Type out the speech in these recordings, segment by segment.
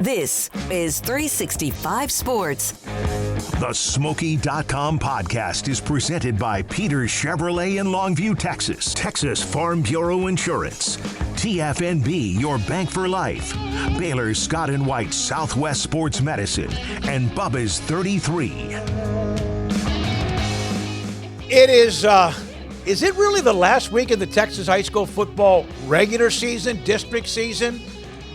This is 365 Sports. The Smoaky.com podcast is presented by Peter Chevrolet in Longview, Texas. Texas Farm Bureau Insurance. TFNB, your bank for life. Baylor Scott & White Southwest Sports Medicine. And Bubba's 33. It is it really the last week of the Texas high school football regular season, district season?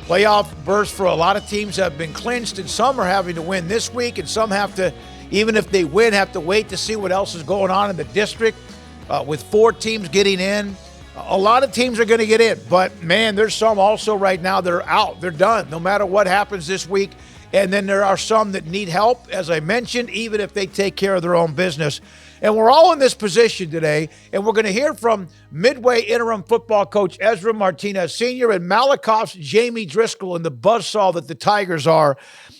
Playoff berths for a lot of teams have been clinched, and some are having to win this week, and some have to, even if they win, have to wait to see what else is going on in the district. With 4 teams getting in, a lot of teams are going to get in. But, man, there's some also right now that are out. They're done, no matter what happens this week. And then there are some that need help, as I mentioned, even if they take care of their own business. And we're all in this position today, and we're going to hear from Midway interim football coach Esrom Martinez Sr. and Malakoff's Jamie Driskell and the buzzsaw that the Tigers are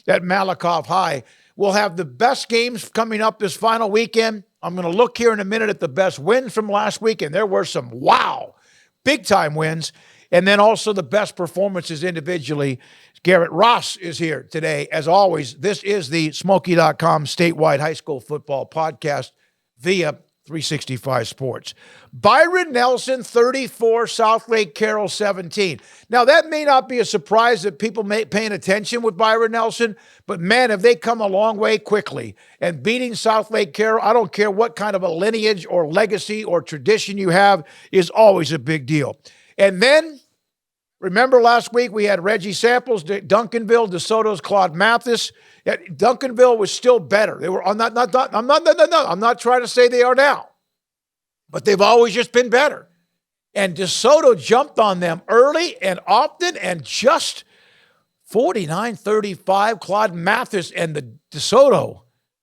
at Malakoff High. We'll have the best games coming up this final weekend. I'm going to look here in a minute at the best wins from last week, and there were some, big-time wins. And then also the best performances individually. Garrett Ross is here today. As always, this is the Smoaky.com statewide high school football podcast via 365 Sports. Byron Nelson, 34, Southlake Carroll, 17. Now, that may not be a surprise that people may paying attention with Byron Nelson, but, man, have they come a long way quickly. And beating Southlake Carroll, I don't care what kind of a lineage or legacy or tradition you have, is always a big deal. And then, remember last week we had Reggie Samples, Duncanville, DeSoto's Claude Mathis. Duncanville was still better. They were I'm not trying to say they are now, but they've always just been better. And DeSoto jumped on them early and often, and just 49-35. Claude Mathis and the DeSoto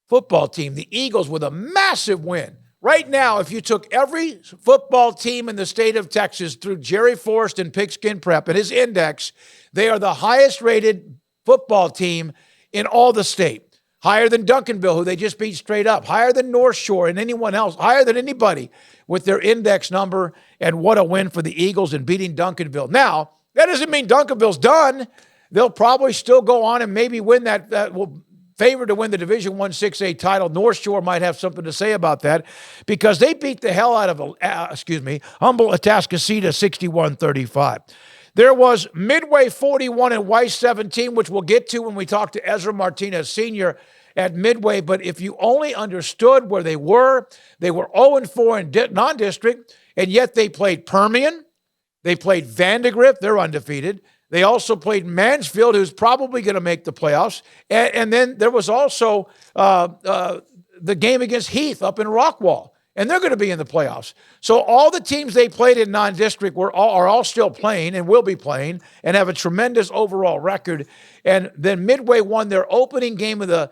football team, the Eagles, with a massive win. Right now, if you took every football team in the state of Texas through Jerry Forrest and Pigskin Prep and his index, they are the highest-rated football team in all the state. Higher than Duncanville, who they just beat straight up. Higher than North Shore and anyone else. Higher than anybody with their index number. And what a win for the Eagles in beating Duncanville. Now, that doesn't mean Duncanville's done. They'll probably still go on and maybe win that will favored to win the Division I 6A title. North Shore might have something to say about that because they beat the hell out of, Humble Atascocita 61-35. There was Midway 41 and Weiss 17, which we'll get to when we talk to Esrom Martinez Sr. at Midway. But if you only understood where they were 0-4 in non-district, and yet they played Permian, they played Vandegrift, they're undefeated. They also played Mansfield, who's probably going to make the playoffs. And then there was also the game against Heath up in Rockwall, and they're going to be in the playoffs. So all the teams they played in non-district are all still playing and will be playing and have a tremendous overall record. And then Midway won their opening game of the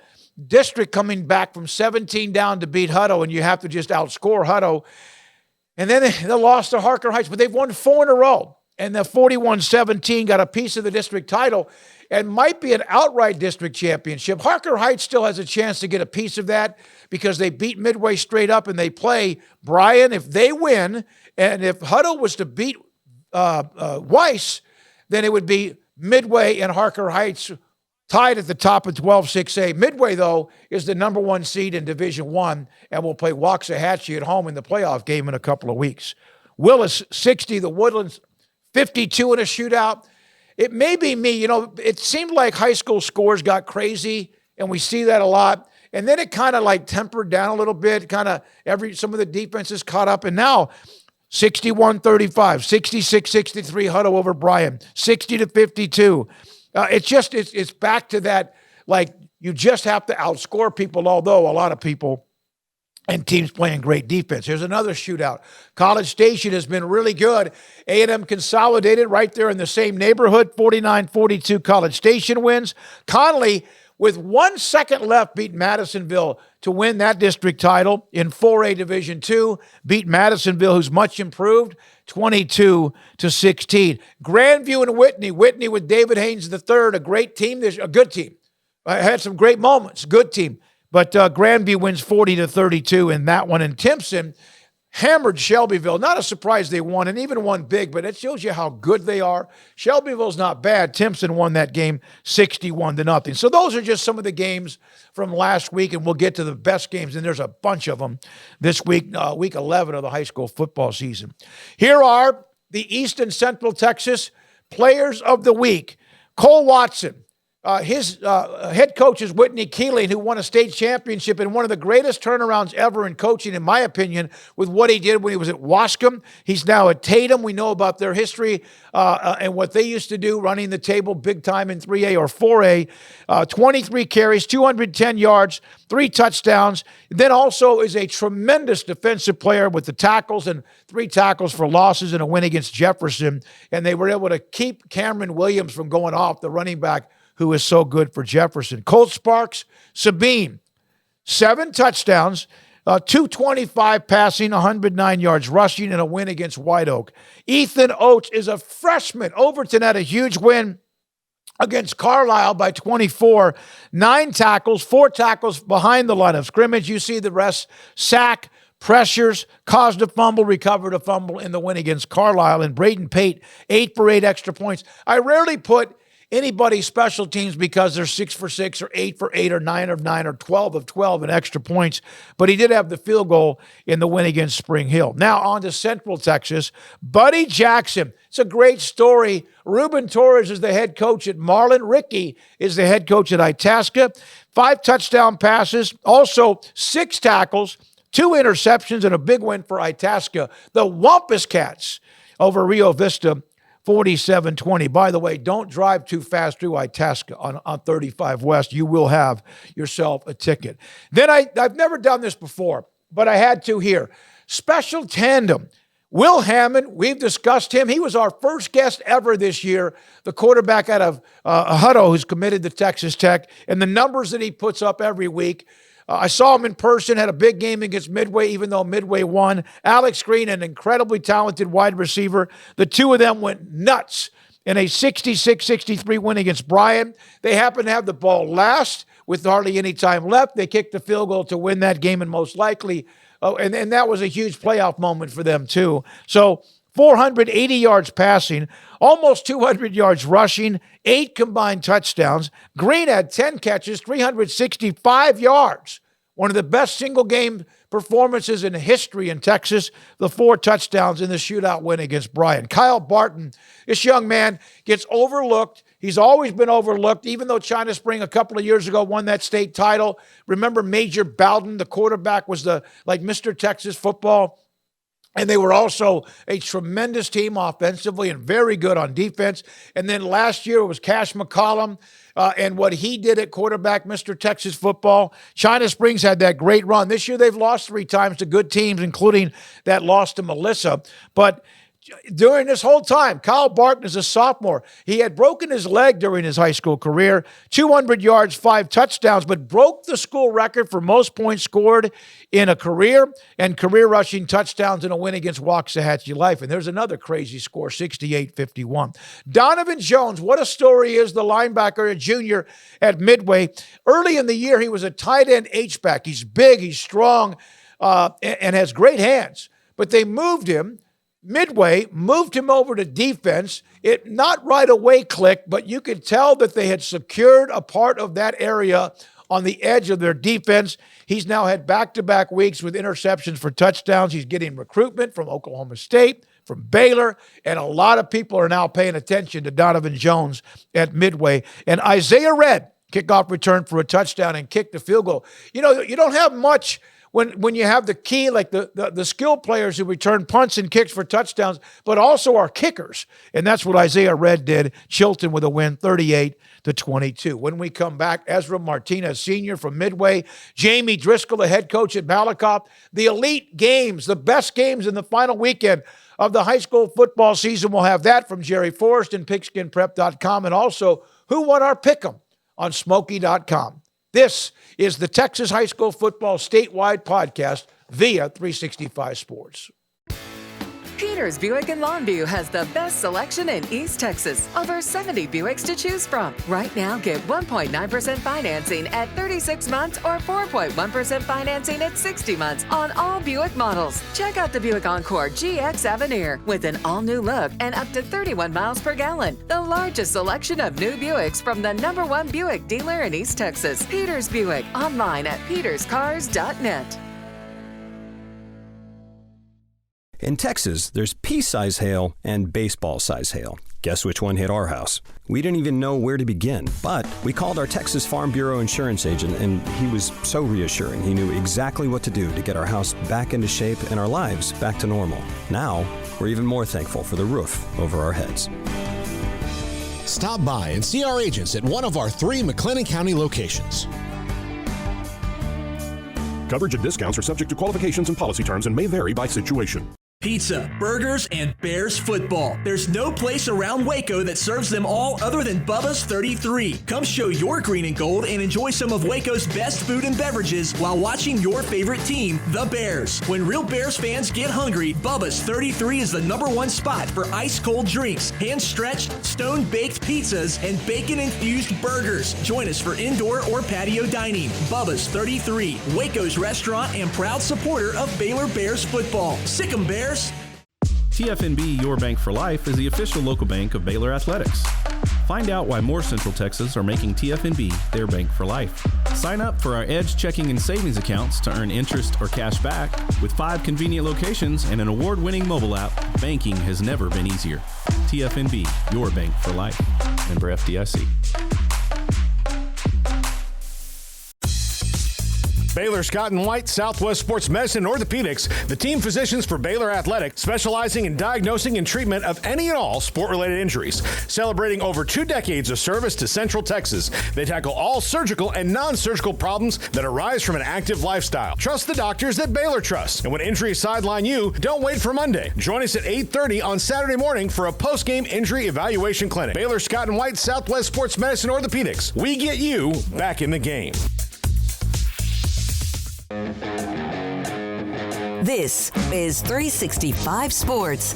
district, coming back from 17 down to beat Hutto, and you have to just outscore Hutto. And then they lost to Harker Heights, but they've won 4 in a row. And the 41-17 got a piece of the district title and might be an outright district championship. Harker Heights still has a chance to get a piece of that because they beat Midway straight up and they play Bryan. If they win, and if Hutto was to beat Weiss, then it would be Midway and Harker Heights tied at the top of 12-6A. Midway, though, is the number 1 seed in Division I and will play Waxahachie at home in the playoff game in a couple of weeks. Willis, 60, the Woodlands, 52 in a shootout. It may be me. It seemed like high school scores got crazy, and we see that a lot. And then it kind of like tempered down a little bit. Some of the defenses caught up. And now 61-35, 66-63 Hutto over Bryan, 60-52. It's back to that, like, you just have to outscore people, although a lot of people and teams playing great defense. Here's another shootout. College Station has been really good. A&M consolidated right there in the same neighborhood. 49-42 College Station wins. Conley, with 1 second left, beat Madisonville to win that district title in 4A Division II. Beat Madisonville, who's much improved, 22-16. Grandview and Whitney. Whitney with David Haynes III, a great team. A good team. Had some great moments. Good team. But Grandview wins 40-32 in that one. And Timpson hammered Shelbyville. Not a surprise they won, and even won big, but it shows you how good they are. Shelbyville's not bad. Timpson won that game 61-0. So those are just some of the games from last week, and we'll get to the best games, and there's a bunch of them this week, week 11 of the high school football season. Here are the East and Central Texas Players of the Week. Cole Watson. His head coach is Whitney Keeling, who won a state championship in one of the greatest turnarounds ever in coaching, in my opinion, with what he did when he was at Wascom. He's now at Tatum. We know about their history and what they used to do, running the table big time in 3A or 4A. 23 carries, 210 yards, 3 touchdowns. Then also is a tremendous defensive player with the tackles and 3 tackles for losses in a win against Jefferson. And they were able to keep Cameron Williams from going off, the running back who is so good for Jefferson. Colt Sparks, Sabine, 7 touchdowns, 225 passing, 109 yards rushing, and a win against White Oak. Ethan Oates is a freshman. Overton had a huge win against Carlisle by 24. 9 tackles, 4 tackles behind the line of scrimmage. You see the rest. Sack, pressures, caused a fumble, recovered a fumble in the win against Carlisle. And Braden Pate, 8 for 8 extra points. I rarely put anybody's special teams because they're 6 for 6 or 8 for 8 or 9 of 9 or 12 of 12 in extra points. But he did have the field goal in the win against Spring Hill. Now on to Central Texas. Buddy Jackson. It's a great story. Ruben Torres is the head coach at Marlin. Ricky is the head coach at Itasca. 5 touchdown passes. Also 6 tackles, 2 interceptions, and a big win for Itasca. The Wampus Cats over Rio Vista, 47-20. By the way, don't drive too fast through Itasca on 35 West. You will have yourself a ticket. Then I've never done this before, but I had to here. Special tandem. Will Hammond, we've discussed him. He was our first guest ever this year, the quarterback out of Hutto, who's committed to Texas Tech, and the numbers that he puts up every week. I saw him in person, had a big game against Midway, even though Midway won. Alex Green, an incredibly talented wide receiver. The two of them went nuts in a 66-63 win against Bryan. They happened to have the ball last with hardly any time left. They kicked the field goal to win that game, and most likely, and that was a huge playoff moment for them too. So 480 yards passing, almost 200 yards rushing, 8 combined touchdowns. Green had 10 catches, 365 yards. One of the best single-game performances in history in Texas, the 4 touchdowns in the shootout win against Bryan. Kyle Barton, this young man gets overlooked. He's always been overlooked, even though China Spring a couple of years ago won that state title. Remember Major Bowden, the quarterback, was like Mr. Texas football. And they were also a tremendous team offensively and very good on defense. And then last year it was Cash McCollum and what he did at quarterback, Mr. Texas football. China Springs had that great run. This year they've lost 3 times to good teams, including that loss to Melissa. But during this whole time, Kyle Barton is a sophomore. He had broken his leg during his high school career, 200 yards, 5 touchdowns, but broke the school record for most points scored in a career and career rushing touchdowns in a win against Waxahachie Life. And there's another crazy score, 68-51. Donovan Jones, what a story he is, the linebacker, a junior at Midway. Early in the year, he was a tight end H-back. He's big, he's strong, and has great hands. But they moved him. Midway moved him over to defense. It not right away clicked, but you could tell that they had secured a part of that area on the edge of their defense. He's now had back-to-back weeks with interceptions for touchdowns. He's getting recruitment from Oklahoma State, from Baylor, and a lot of people are now paying attention to Donovan Jones at Midway. And Isaiah Red, kickoff return for a touchdown and kicked the field goal. You know, you don't have much when you have the key, like the skill players who return punts and kicks for touchdowns, but also our kickers. And that's what Isaiah Red did. Chilton with a win, 38-22. When we come back, Esrom Martinez, senior from Midway, Jamie Driskell, the head coach at Malakoff, the elite games, the best games in the final weekend of the high school football season. We'll have that from Jerry Forrest and pigskinprep.com, and also who won our pick'em on Smoaky.com. This is the Texas High School Football Statewide Podcast via 365 Sports. Peters Buick in Longview has the best selection in East Texas. Over 70 Buicks to choose from. Right now, get 1.9% financing at 36 months or 4.1% financing at 60 months on all Buick models. Check out the Buick Encore GX Avenir with an all-new look and up to 31 miles per gallon. The largest selection of new Buicks from the #1 Buick dealer in East Texas. Peters Buick, online at peterscars.net. In Texas, there's pea-size hail and baseball-size hail. Guess which one hit our house? We didn't even know where to begin, but we called our Texas Farm Bureau insurance agent, and he was so reassuring. He knew exactly what to do to get our house back into shape and our lives back to normal. Now, we're even more thankful for the roof over our heads. Stop by and see our agents at one of our 3 McLennan County locations. Coverage and discounts are subject to qualifications and policy terms and may vary by situation. Pizza, burgers, and Bears football. There's no place around Waco that serves them all other than Bubba's 33. Come show your green and gold and enjoy some of Waco's best food and beverages while watching your favorite team, the Bears. When real Bears fans get hungry, Bubba's 33 is the #1 spot for ice-cold drinks, hand-stretched, stone-baked pizzas, and bacon-infused burgers. Join us for indoor or patio dining. Bubba's 33, Waco's restaurant and proud supporter of Baylor Bears football. Sick 'em, Bears! TFNB Your Bank for Life is the official local bank of Baylor Athletics. Find out why more Central Texas are making TFNB their bank for life. Sign up for our Edge checking and savings accounts to earn interest or cash back. With 5 convenient locations and an award-winning mobile app, banking has never been easier. TFNB Your Bank for Life. Member FDIC. Baylor Scott and White, Southwest Sports Medicine and Orthopedics, the team physicians for Baylor Athletics, specializing in diagnosing and treatment of any and all sport-related injuries. Celebrating over 2 decades of service to Central Texas, they tackle all surgical and non-surgical problems that arise from an active lifestyle. Trust the doctors that Baylor trusts. And when injuries sideline you, don't wait for Monday. Join us at 8:30 on Saturday morning for a post-game injury evaluation clinic. Baylor Scott and White, Southwest Sports Medicine and Orthopedics. We get you back in the game. This is 365 Sports.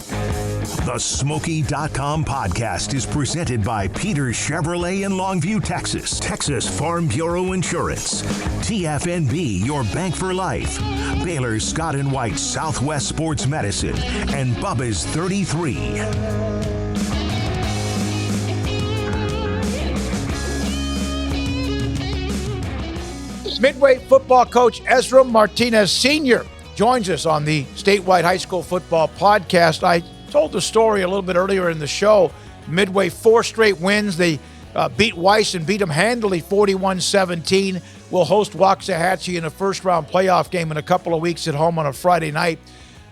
The Smoaky.com podcast is presented by Peters Chevrolet in Longview, Texas. Texas Farm Bureau Insurance. TFNB, your bank for life. Baylor Scott and White, Southwest Sports Medicine. And Bubba's 33. Midway football coach Esrom Martinez Sr. joins us on the statewide high school football podcast. I told the story a little bit earlier in the show. Midway 4 straight wins. They beat Weiss and beat them handily 41-17. We'll host Waxahachie in a first-round playoff game in a couple of weeks at home on a Friday night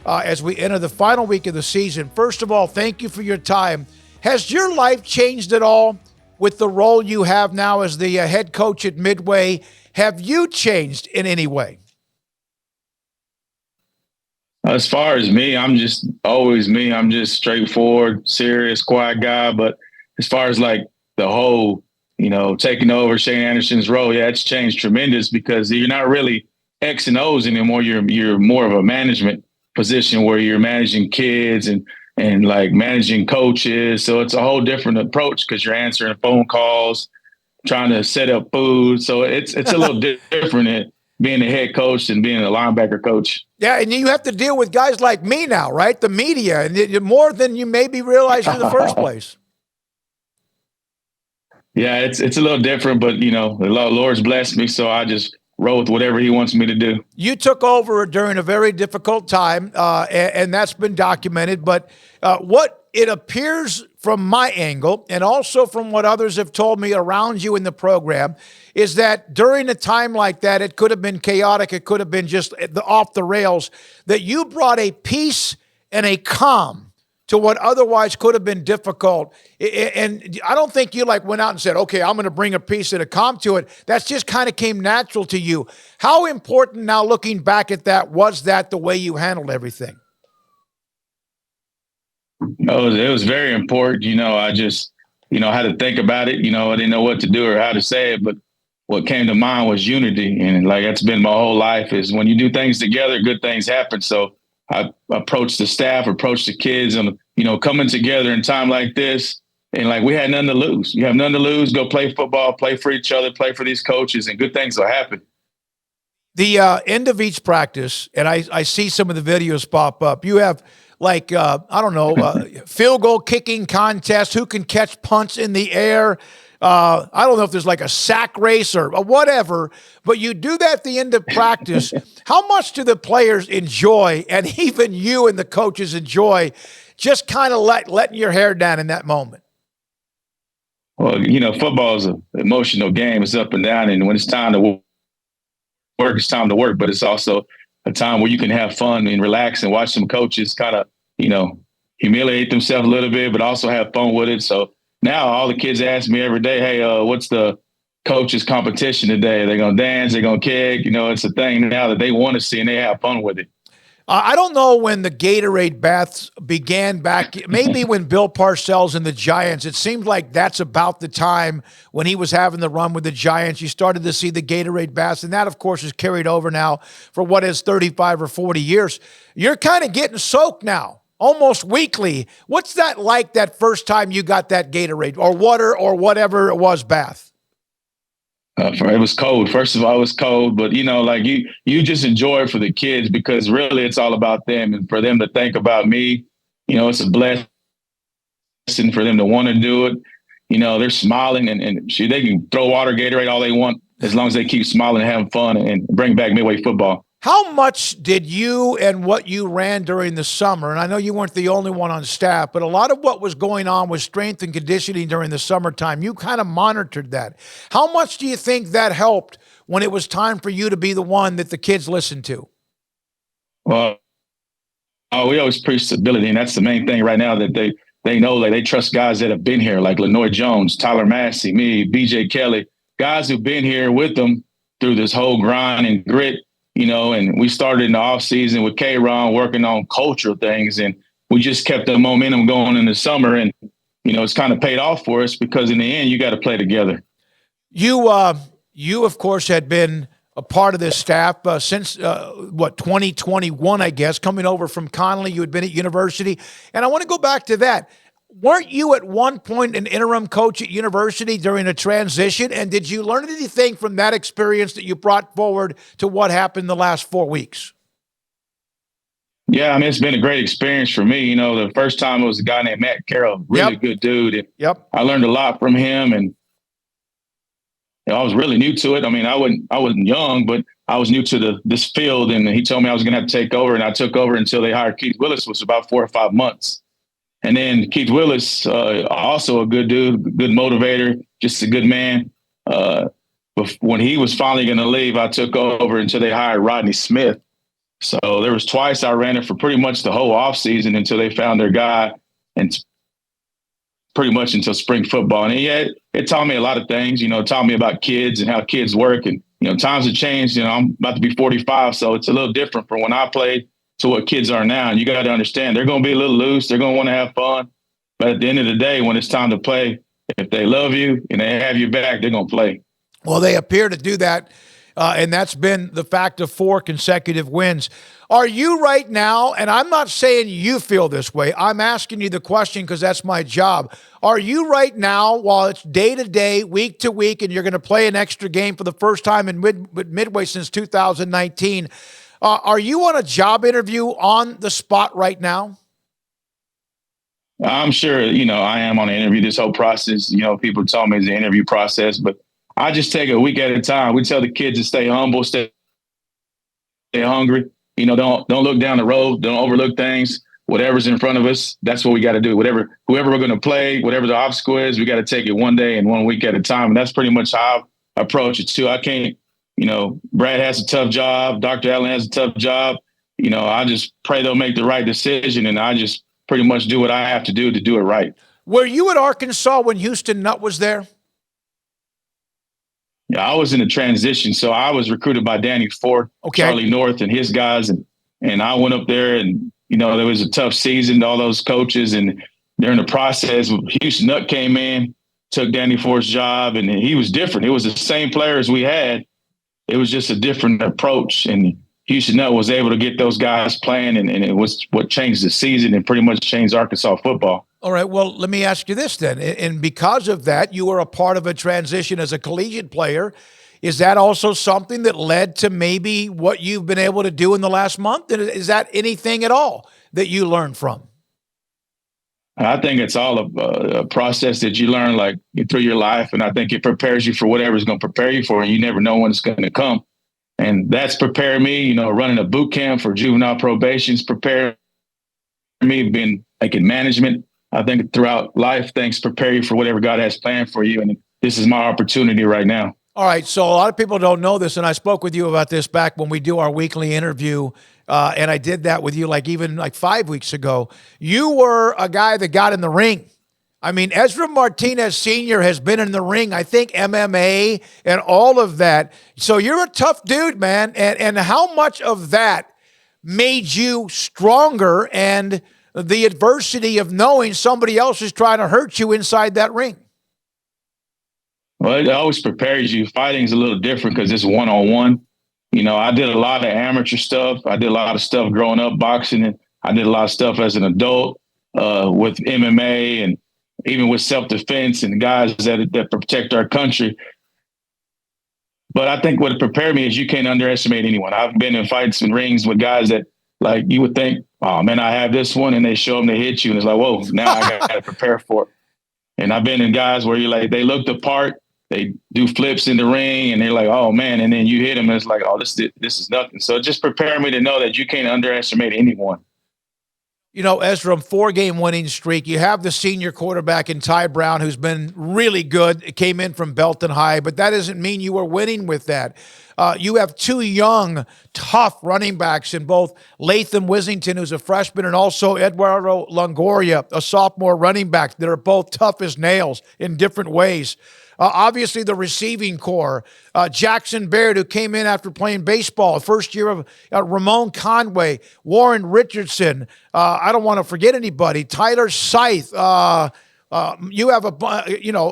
as we enter the final week of the season. First of all, thank you for your time. Has your life changed at all with the role you have now as the head coach at Midway? Have you changed in any way? As far as me, I'm just always me. I'm just straightforward, serious, quiet guy. But as far as like the whole, taking over Shane Anderson's role, yeah, it's changed tremendous because you're not really X and O's anymore. You're more of a management position where you're managing kids and like managing coaches. So it's a whole different approach because you're answering phone calls, trying to set up food. So it's a little different than being a head coach and being a linebacker coach. Yeah, and you have to deal with guys like me now, right? The media, and more than you maybe realized in the first place. Yeah, it's a little different, but, the Lord's blessed me, so I just roll with whatever he wants me to do. You took over during a very difficult time, and that's been documented. But what it appears from my angle, and also from what others have told me around you in the program, is that during a time like that, it could have been chaotic, it could have been just off the rails, that you brought a peace and a calm to what otherwise could have been difficult. And I don't think you went out and said, okay, I'm going to bring a peace and a calm to it. That's just kind of came natural to you. How important now, looking back at that, was that the way you handled everything? It was very important. I just, had to think about it. I didn't know what to do or how to say it, but what came to mind was unity. And that's been my whole life, is when you do things together, good things happen. So I approach the staff, approach the kids, and, coming together in time like this. And like, we had nothing to lose. You have nothing to lose. Go play football, play for each other, play for these coaches, and good things will happen. The end of each practice, and I see some of the videos pop up, you have field goal kicking contest, who can catch punts in the air. I don't know if there's like a sack race or whatever, but you do that at the end of practice. How much do the players enjoy, and even you and the coaches enjoy, just kind of letting your hair down in that moment? Well, football is an emotional game. It's up and down, and when it's time to work, it's time to work, but it's also a time where you can have fun and relax and watch some coaches kind of, humiliate themselves a little bit, but also have fun with it. So now all the kids ask me every day, hey, what's the coaches' competition today? They're going to dance, they're going to kick. It's a thing now that they want to see, and they have fun with it. I don't know when the Gatorade baths began back, maybe when Bill Parcells and the Giants. It seemed like that's about the time when he was having the run with the Giants. You started to see the Gatorade baths, and that, of course, is carried over now for what is 35 or 40 years. You're kind of getting soaked now, almost weekly. What's that like, that first time you got that Gatorade or water or whatever it was bath? It was cold. First of all, it was cold, but you just enjoy it for the kids, because really it's all about them, and for them to think about me, it's a blessing for them to want to do it. They're smiling and they can throw water, Gatorade, all they want, as long as they keep smiling and having fun and bring back Midway football. How much did you and what you ran during the summer, and I know you weren't the only one on staff, but a lot of what was going on with strength and conditioning during the summertime, you kind of monitored that. How much do you think that helped when it was time for you to be the one that the kids listened to? Well, we always preach stability, and that's the main thing right now, that they know that they trust guys that have been here, like Lenoy Jones, Tyler Massey, me, BJ Kelly, guys who've been here with them through this whole grind and grit. And we started in the off season with K-Ron working on cultural things, and we just kept the momentum going in the summer. And, it's kind of paid off for us, because in the end, you got to play together. You, of course, had been a part of this staff since 2021, I guess, coming over from Connally. You had been at university. And I want to go back to that. Weren't you at one point an interim coach at university during a transition? And did you learn anything from that experience that you brought forward to what happened the last 4 weeks? Yeah, it's been a great experience for me. The first time it was a guy named Matt Carroll, really good dude. And I learned a lot from him, and I was really new to it. I wasn't young, but I was new to this field, and he told me I was going to have to take over, and I took over until they hired Keith Willis, which was about 4 or 5 months. And then Keith Willis, also a good dude, good motivator, just a good man. But when he was finally going to leave, I took over until they hired Rodney Smith. So there was twice I ran it for pretty much the whole offseason until they found their guy, and pretty much until spring football. And it taught me a lot of things, it taught me about kids and how kids work. And, times have changed. I'm about to be 45, so it's a little different from when I played to what kids are now. And you got to understand, they're going to be a little loose. They're going to want to have fun. But at the end of the day, when it's time to play, if they love you and they have you back, they're going to play. Well, they appear to do that. And that's been the fact of 4 consecutive wins. Are you right now, and I'm not saying you feel this way, I'm asking you the question because that's my job. Are you right now, while it's day to day, week to week, and you're going to play an extra game for the first time in Midway since 2019, are you on a job interview on the spot right now? I'm sure, I am on an interview. This whole process, people tell me it's an interview process, but I just take it a week at a time. We tell the kids to stay humble, stay hungry. Don't look down the road. Don't overlook things. Whatever's in front of us, that's what we got to do. Whoever we're going to play, whatever the obstacle is, we got to take it one day and 1 week at a time. And that's pretty much how I approach it too. I can't, Brad has a tough job. Dr. Allen has a tough job. I just pray they'll make the right decision, and I just pretty much do what I have to do it right. Were you at Arkansas when Houston Nutt was there? Yeah, I was in a transition. So I was recruited by Danny Ford, Charlie North and his guys. And I went up there, and, there was a tough season to all those coaches. And during the process, Houston Nutt came in, took Danny Ford's job, and he was different. It was the same players we had. It was just a different approach. And Houston Nutt was able to get those guys playing, and it was what changed the season and pretty much changed Arkansas football. All right, well, let me ask you this then. And because of that, you were a part of a transition as a collegiate player. Is that also something that led to maybe what you've been able to do in the last month? And is that anything at all that you learned from? I think it's all a process that you learn like through your life. And I think it prepares you for whatever's going to prepare you for, and you never know when it's going to come. And that's prepared me, running a boot camp for juvenile probation's prepared me, being like in management. I think throughout life, things prepare you for whatever God has planned for you. And this is my opportunity right now. All right, so a lot of people don't know this, and I spoke with you about this back when we do our weekly interview, and I did that with you even 5 weeks ago. You were a guy that got in the ring. I mean, Esrom Martinez Sr. has been in the ring, I think MMA and all of that. So you're a tough dude, man, and how much of that made you stronger and the adversity of knowing somebody else is trying to hurt you inside that ring? Well, it always prepares you. Fighting's a little different because it's one-on-one. I did a lot of amateur stuff. I did a lot of stuff growing up boxing, and I did a lot of stuff as an adult with MMA and even with self-defense and guys that protect our country. But I think what it prepared me is you can't underestimate anyone. I've been in fights and rings with guys that, you would think, oh, man, I have this one, and they show them, they hit you, and it's like, whoa, now I got to prepare for it. And I've been in guys where they look the part, they do flips in the ring, and they're like, oh, man, and then you hit them, and it's like, oh, this is nothing. So it just prepared me to know that you can't underestimate anyone. Esrom, 4-game winning streak. You have the senior quarterback in Ty Brown, who's been really good. It came in from Belton High, but that doesn't mean you were winning with that. You have two young, tough running backs in both Latham Wissington, who's a freshman, and also Eduardo Longoria, a sophomore running back, that are both tough as nails in different ways. Obviously, the receiving core, Jackson Baird, who came in after playing baseball, first year of Ramon Conway, Warren Richardson. I don't want to forget anybody. Tyler Scythe. You have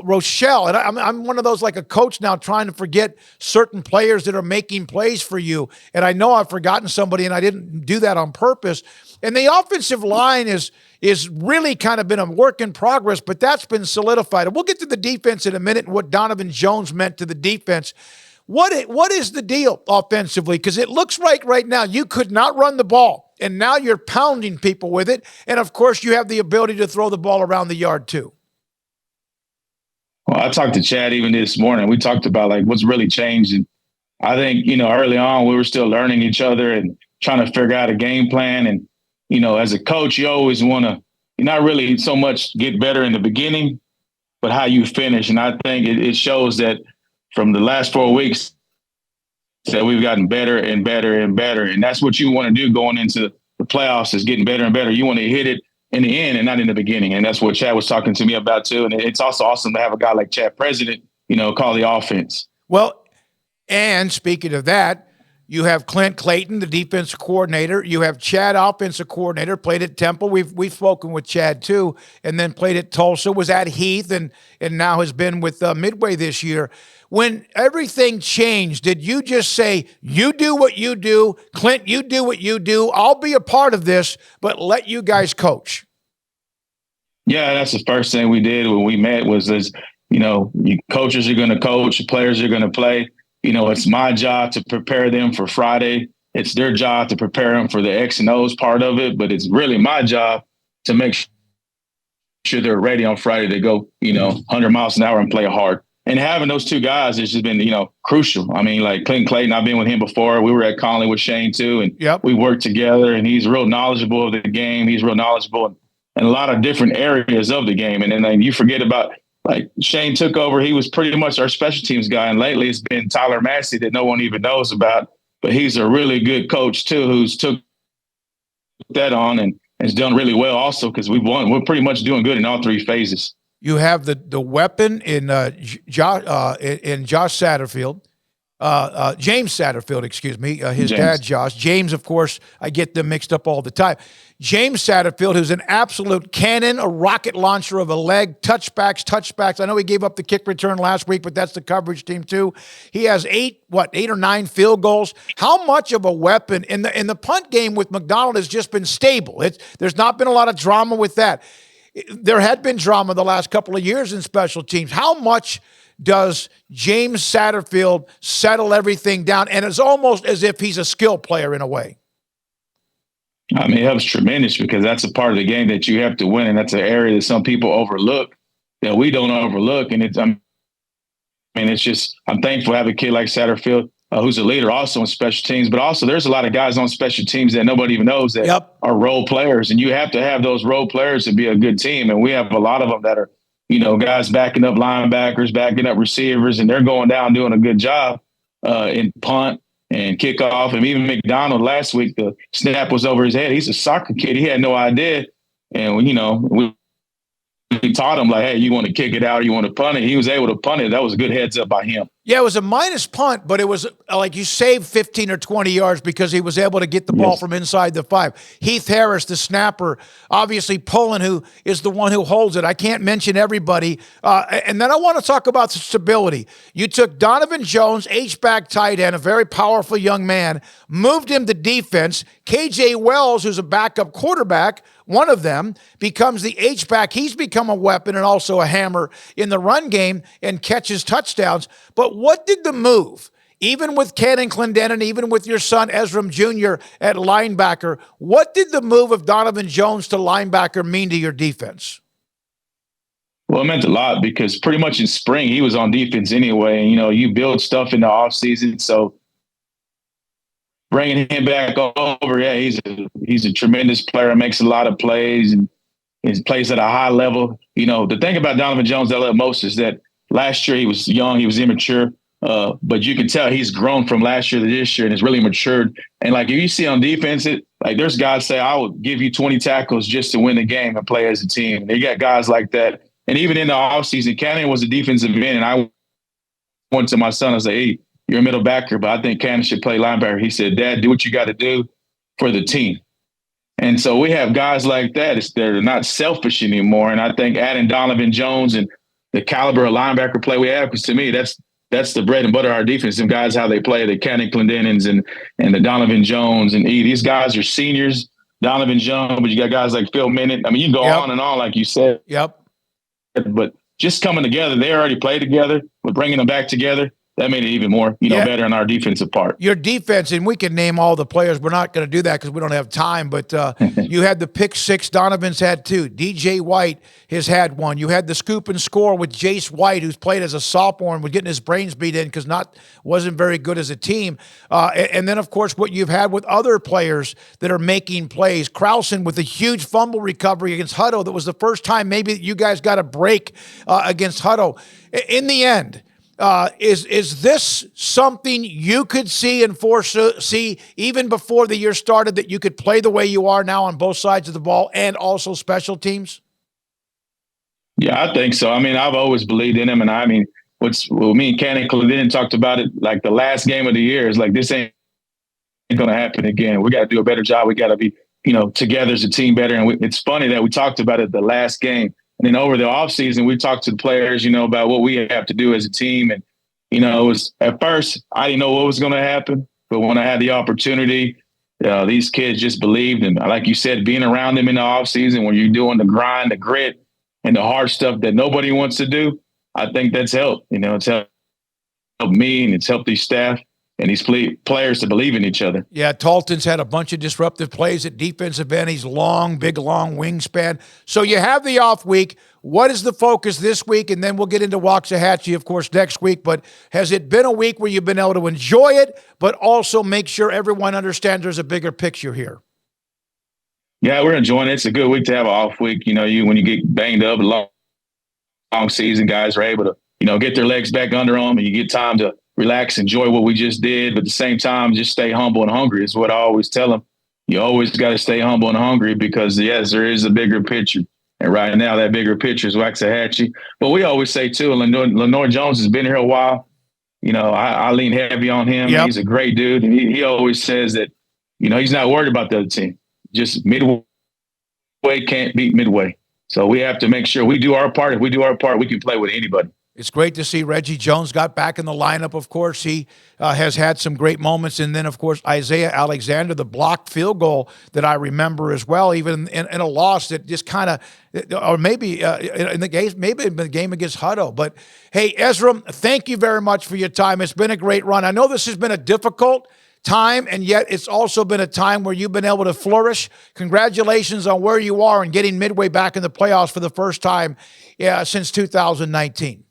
Rochelle. And I'm one of those, like a coach now, trying to forget certain players that are making plays for you. And I know I've forgotten somebody, and I didn't do that on purpose. And the offensive line is really kind of been a work in progress, but that's been solidified. And we'll get to the defense in a minute and what Donovan Jones meant to the defense. What is the deal offensively? Because it looks like right now you could not run the ball, and now you're pounding people with it. And, of course, you have the ability to throw the ball around the yard too. Well, I talked to Chad even this morning. We talked about what's really changed. And I think, early on we were still learning each other and trying to figure out a game plan. And, as a coach, you always want to not really so much get better in the beginning, but how you finish. And I think it shows that from the last 4 weeks that we've gotten better and better and better. And that's what you want to do going into the playoffs, is getting better and better. You want to hit it in the end and not in the beginning. And that's what Chad was talking to me about too. And it's also awesome to have a guy like Chad President, call the offense. Well, and speaking of that, you have Clint Clayton, the defensive coordinator. You have Chad, offensive coordinator, played at Temple. We've spoken with Chad too, and then played at Tulsa, was at Heath, and now has been with Midway this year. When everything changed, did you just say, you do what you do, Clint, you do what you do, I'll be a part of this, but let you guys coach? Yeah, that's the first thing we did when we met was this, coaches are going to coach, players are going to play. It's my job to prepare them for Friday. It's their job to prepare them for the X and O's part of it, but it's really my job to make sure they're ready on Friday to go, 100 miles an hour and play hard. And having those two guys has just been, crucial. I mean, like Clinton Clayton, I've been with him before. We were at Conley with Shane too, and we worked together, and he's real knowledgeable of the game. He's real knowledgeable in a lot of different areas of the game. And then you forget about, Shane took over. He was pretty much our special teams guy. And lately it's been Tyler Massey that no one even knows about. But he's a really good coach, too, who's took that on and has done really well also because we've won. We're pretty much doing good in all three phases. You have the weapon in Josh Satterfield. James Satterfield, excuse me, his James. dad, Josh. James, of course, I get them mixed up all the time. James Satterfield, who's an absolute cannon, a rocket launcher of a leg, touchbacks. I know he gave up the kick return last week, but that's the coverage team too. He has 8 or 9 field goals. How much of a weapon in the punt game with McDonald has just been stable. There's not been a lot of drama with that. There had been drama the last couple of years in special teams. How much does James Satterfield settle everything down? And it's almost as if he's a skill player in a way. I mean, it helps tremendous because that's a part of the game that you have to win. And that's an area that some people overlook that we don't overlook. And it's just, I'm thankful to have a kid like Satterfield, who's a leader also in special teams, but also there's a lot of guys on special teams that nobody even knows that are role players. And you have to have those role players to be a good team. And we have a lot of them that are, guys backing up linebackers, backing up receivers, and they're going down doing a good job in punt and kickoff. And even McDonald last week, the snap was over his head. He's a soccer kid. He had no idea. And, we taught him, like, hey, you want to kick it out or you want to punt it? He was able to punt it. That was a good heads up by him. Yeah, it was a minus punt, but it was like you saved 15 or 20 yards because he was able to get the ball from inside the 5. Heath Harris, the snapper, obviously Pullen, who is the one who holds it. I can't mention everybody. And then I want to talk about the stability. You took Donovan Jones, H-back tight end, a very powerful young man, moved him to defense. KJ Wells, who's a backup quarterback, one of them, becomes the H-back. He's become a weapon and also a hammer in the run game and catches touchdowns. But what did the move, even with Cannon Clendenin, even with your son Esrom Jr. at linebacker, what did the move of Donovan Jones to linebacker mean to your defense? Well, it meant a lot because pretty much in spring he was on defense anyway. And, you build stuff in the offseason. So bringing him back over, he's a tremendous player, makes a lot of plays and plays at a high level. The thing about Donovan Jones that I love most is that last year he was young, he was immature, but you can tell he's grown from last year to this year and has really matured. And like if you see on defense, there's guys say, I would give you 20 tackles just to win the game and play as a team. And you got guys like that. And even in the offseason, Cannon was a defensive end, and I went to my son and said, hey, you're a middle backer, but I think Cannon should play linebacker. He said, Dad, do what you got to do for the team. And so we have guys like that. They're not selfish anymore. And I think adding Donovan Jones and the caliber of linebacker play we have, because to me, that's the bread and butter of our defense. Them guys, how they play, the Cannon Clendenins and the Donovan Jones and these guys are seniors, Donovan Jones, but you got guys like Phil Minnitt. I mean, you can go on and on, like you said. Yep. But just coming together, they already played together, but bringing them back together, that made it even more, better in our defensive part. Your defense, and we can name all the players. We're not going to do that because we don't have time. But you had the pick six. Donovan's had 2. DJ White has had 1. You had the scoop and score with Jace White, who's played as a sophomore and was getting his brains beat in because wasn't very good as a team. And then, of course, what you've had with other players that are making plays. Krausen with a huge fumble recovery against Hutto. That was the first time maybe you guys got a break against Hutto. In the end, is this something you could see and foresee even before the year started, that you could play the way you are now on both sides of the ball and also special teams? Yeah, I think so. I mean, I've always believed in him. And I mean, me and Cannon Clendenin talked about it like the last game of the year is like, this ain't going to happen again. We got to do a better job. We got to be, together as a team better. And it's funny that we talked about it the last game. And then over the offseason, we talked to the players, about what we have to do as a team. And, it was at first, I didn't know what was going to happen. But when I had the opportunity, these kids just believed. And like you said, being around them in the offseason when you're doing the grind, the grit, and the hard stuff that nobody wants to do, I think that's helped. It's helped me and it's helped these staff and these players to believe in each other. Yeah, Talton's had a bunch of disruptive plays at defensive end. He's big, long wingspan. So you have the off week. What is the focus this week? And then we'll get into Waxahachie, of course, next week. But has it been a week where you've been able to enjoy it, but also make sure everyone understands there's a bigger picture here? Yeah, we're enjoying it. It's a good week to have an off week. When you get banged up, long season, guys are able to, get their legs back under them, and you get time to relax, enjoy what we just did, but at the same time, just stay humble and hungry is what I always tell them. You always got to stay humble and hungry because, yes, there is a bigger picture. And right now, that bigger picture is Waxahachie. But we always say, too, Lenore Jones has been here a while. I lean heavy on him. Yep. He's a great dude. And he always says that, he's not worried about the other team. Just Midway can't beat Midway. So we have to make sure we do our part. If we do our part, we can play with anybody. It's great to see Reggie Jones got back in the lineup, of course. He has had some great moments. And then, of course, Isaiah Alexander, the blocked field goal that I remember as well, even in a loss that just kind of, or maybe in the game against Hutto. But, hey, Esrom, thank you very much for your time. It's been a great run. I know this has been a difficult time, and yet it's also been a time where you've been able to flourish. Congratulations on where you are and getting Midway back in the playoffs for the first time since 2019.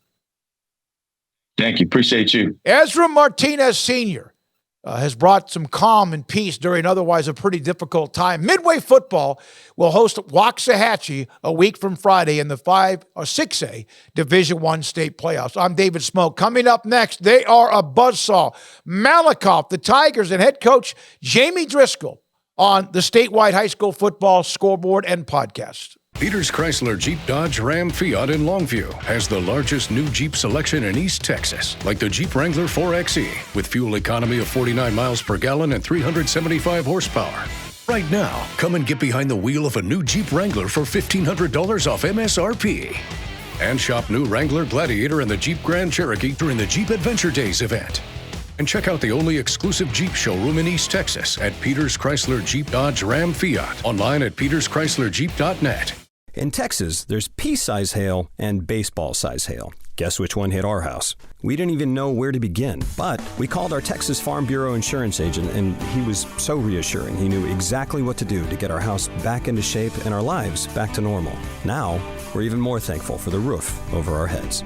Thank you. Appreciate you. Esrom Martinez Sr. Has brought some calm and peace during otherwise a pretty difficult time. Midway football will host Waxahachie a week from Friday in the 5 or 6A Division I state playoffs. I'm David Smoke. Coming up next, they are a buzzsaw. Malakoff, the Tigers, and head coach Jamie Driskell on the statewide high school football scoreboard and podcast. Peters Chrysler Jeep Dodge Ram Fiat in Longview has the largest new Jeep selection in East Texas, like the Jeep Wrangler 4xe with fuel economy of 49 miles per gallon and 375 horsepower. Right now, come and get behind the wheel of a new Jeep Wrangler for $1,500 off MSRP. And shop new Wrangler, Gladiator, and the Jeep Grand Cherokee during the Jeep Adventure Days event. And check out the only exclusive Jeep showroom in East Texas at Peters Chrysler Jeep Dodge Ram Fiat. Online at peterschryslerjeep.net. In Texas, there's pea-size hail and baseball-size hail. Guess which one hit our house? We didn't even know where to begin, but we called our Texas Farm Bureau insurance agent, and he was so reassuring. He knew exactly what to do to get our house back into shape and our lives back to normal. Now, we're even more thankful for the roof over our heads.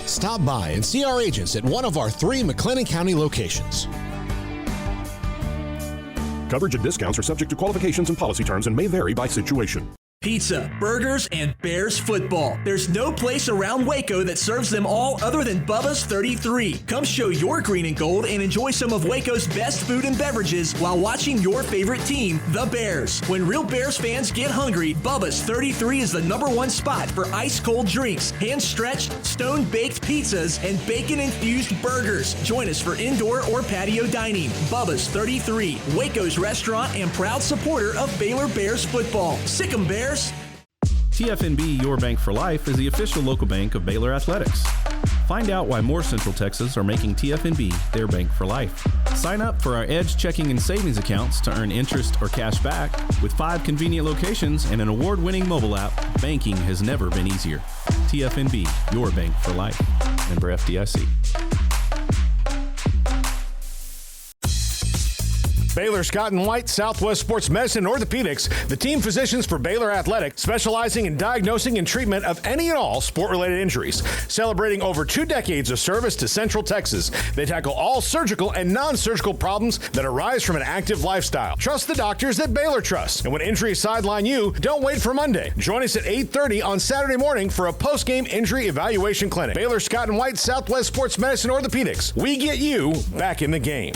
Stop by and see our agents at one of our 3 McLennan County locations. Coverage and discounts are subject to qualifications and policy terms and may vary by situation. Pizza, burgers, and Bears football. There's no place around Waco that serves them all other than Bubba's 33. Come show your green and gold and enjoy some of Waco's best food and beverages while watching your favorite team, the Bears. When real Bears fans get hungry, Bubba's 33 is the #1 spot for ice-cold drinks, hand-stretched, stone-baked pizzas, and bacon-infused burgers. Join us for indoor or patio dining. Bubba's 33, Waco's restaurant and proud supporter of Baylor Bears football. Sick 'em, Bears. TFNB Your Bank for Life is the official local bank of Baylor Athletics. Find out why more Central Texas are making TFNB their bank for life. Sign up for our Edge checking and savings accounts to earn interest or cash back. With 5 convenient locations and an award-winning mobile app, banking has never been easier. TFNB Your Bank for Life. Member FDIC. Baylor Scott and White, Southwest Sports Medicine Orthopedics, the team physicians for Baylor Athletics, specializing in diagnosing and treatment of any and all sport-related injuries. Celebrating over 2 decades of service to Central Texas, they tackle all surgical and non-surgical problems that arise from an active lifestyle. Trust the doctors that Baylor trusts. And when injuries sideline you, don't wait for Monday. Join us at 8:30 on Saturday morning for a post-game injury evaluation clinic. Baylor Scott and White, Southwest Sports Medicine Orthopedics. We get you back in the game.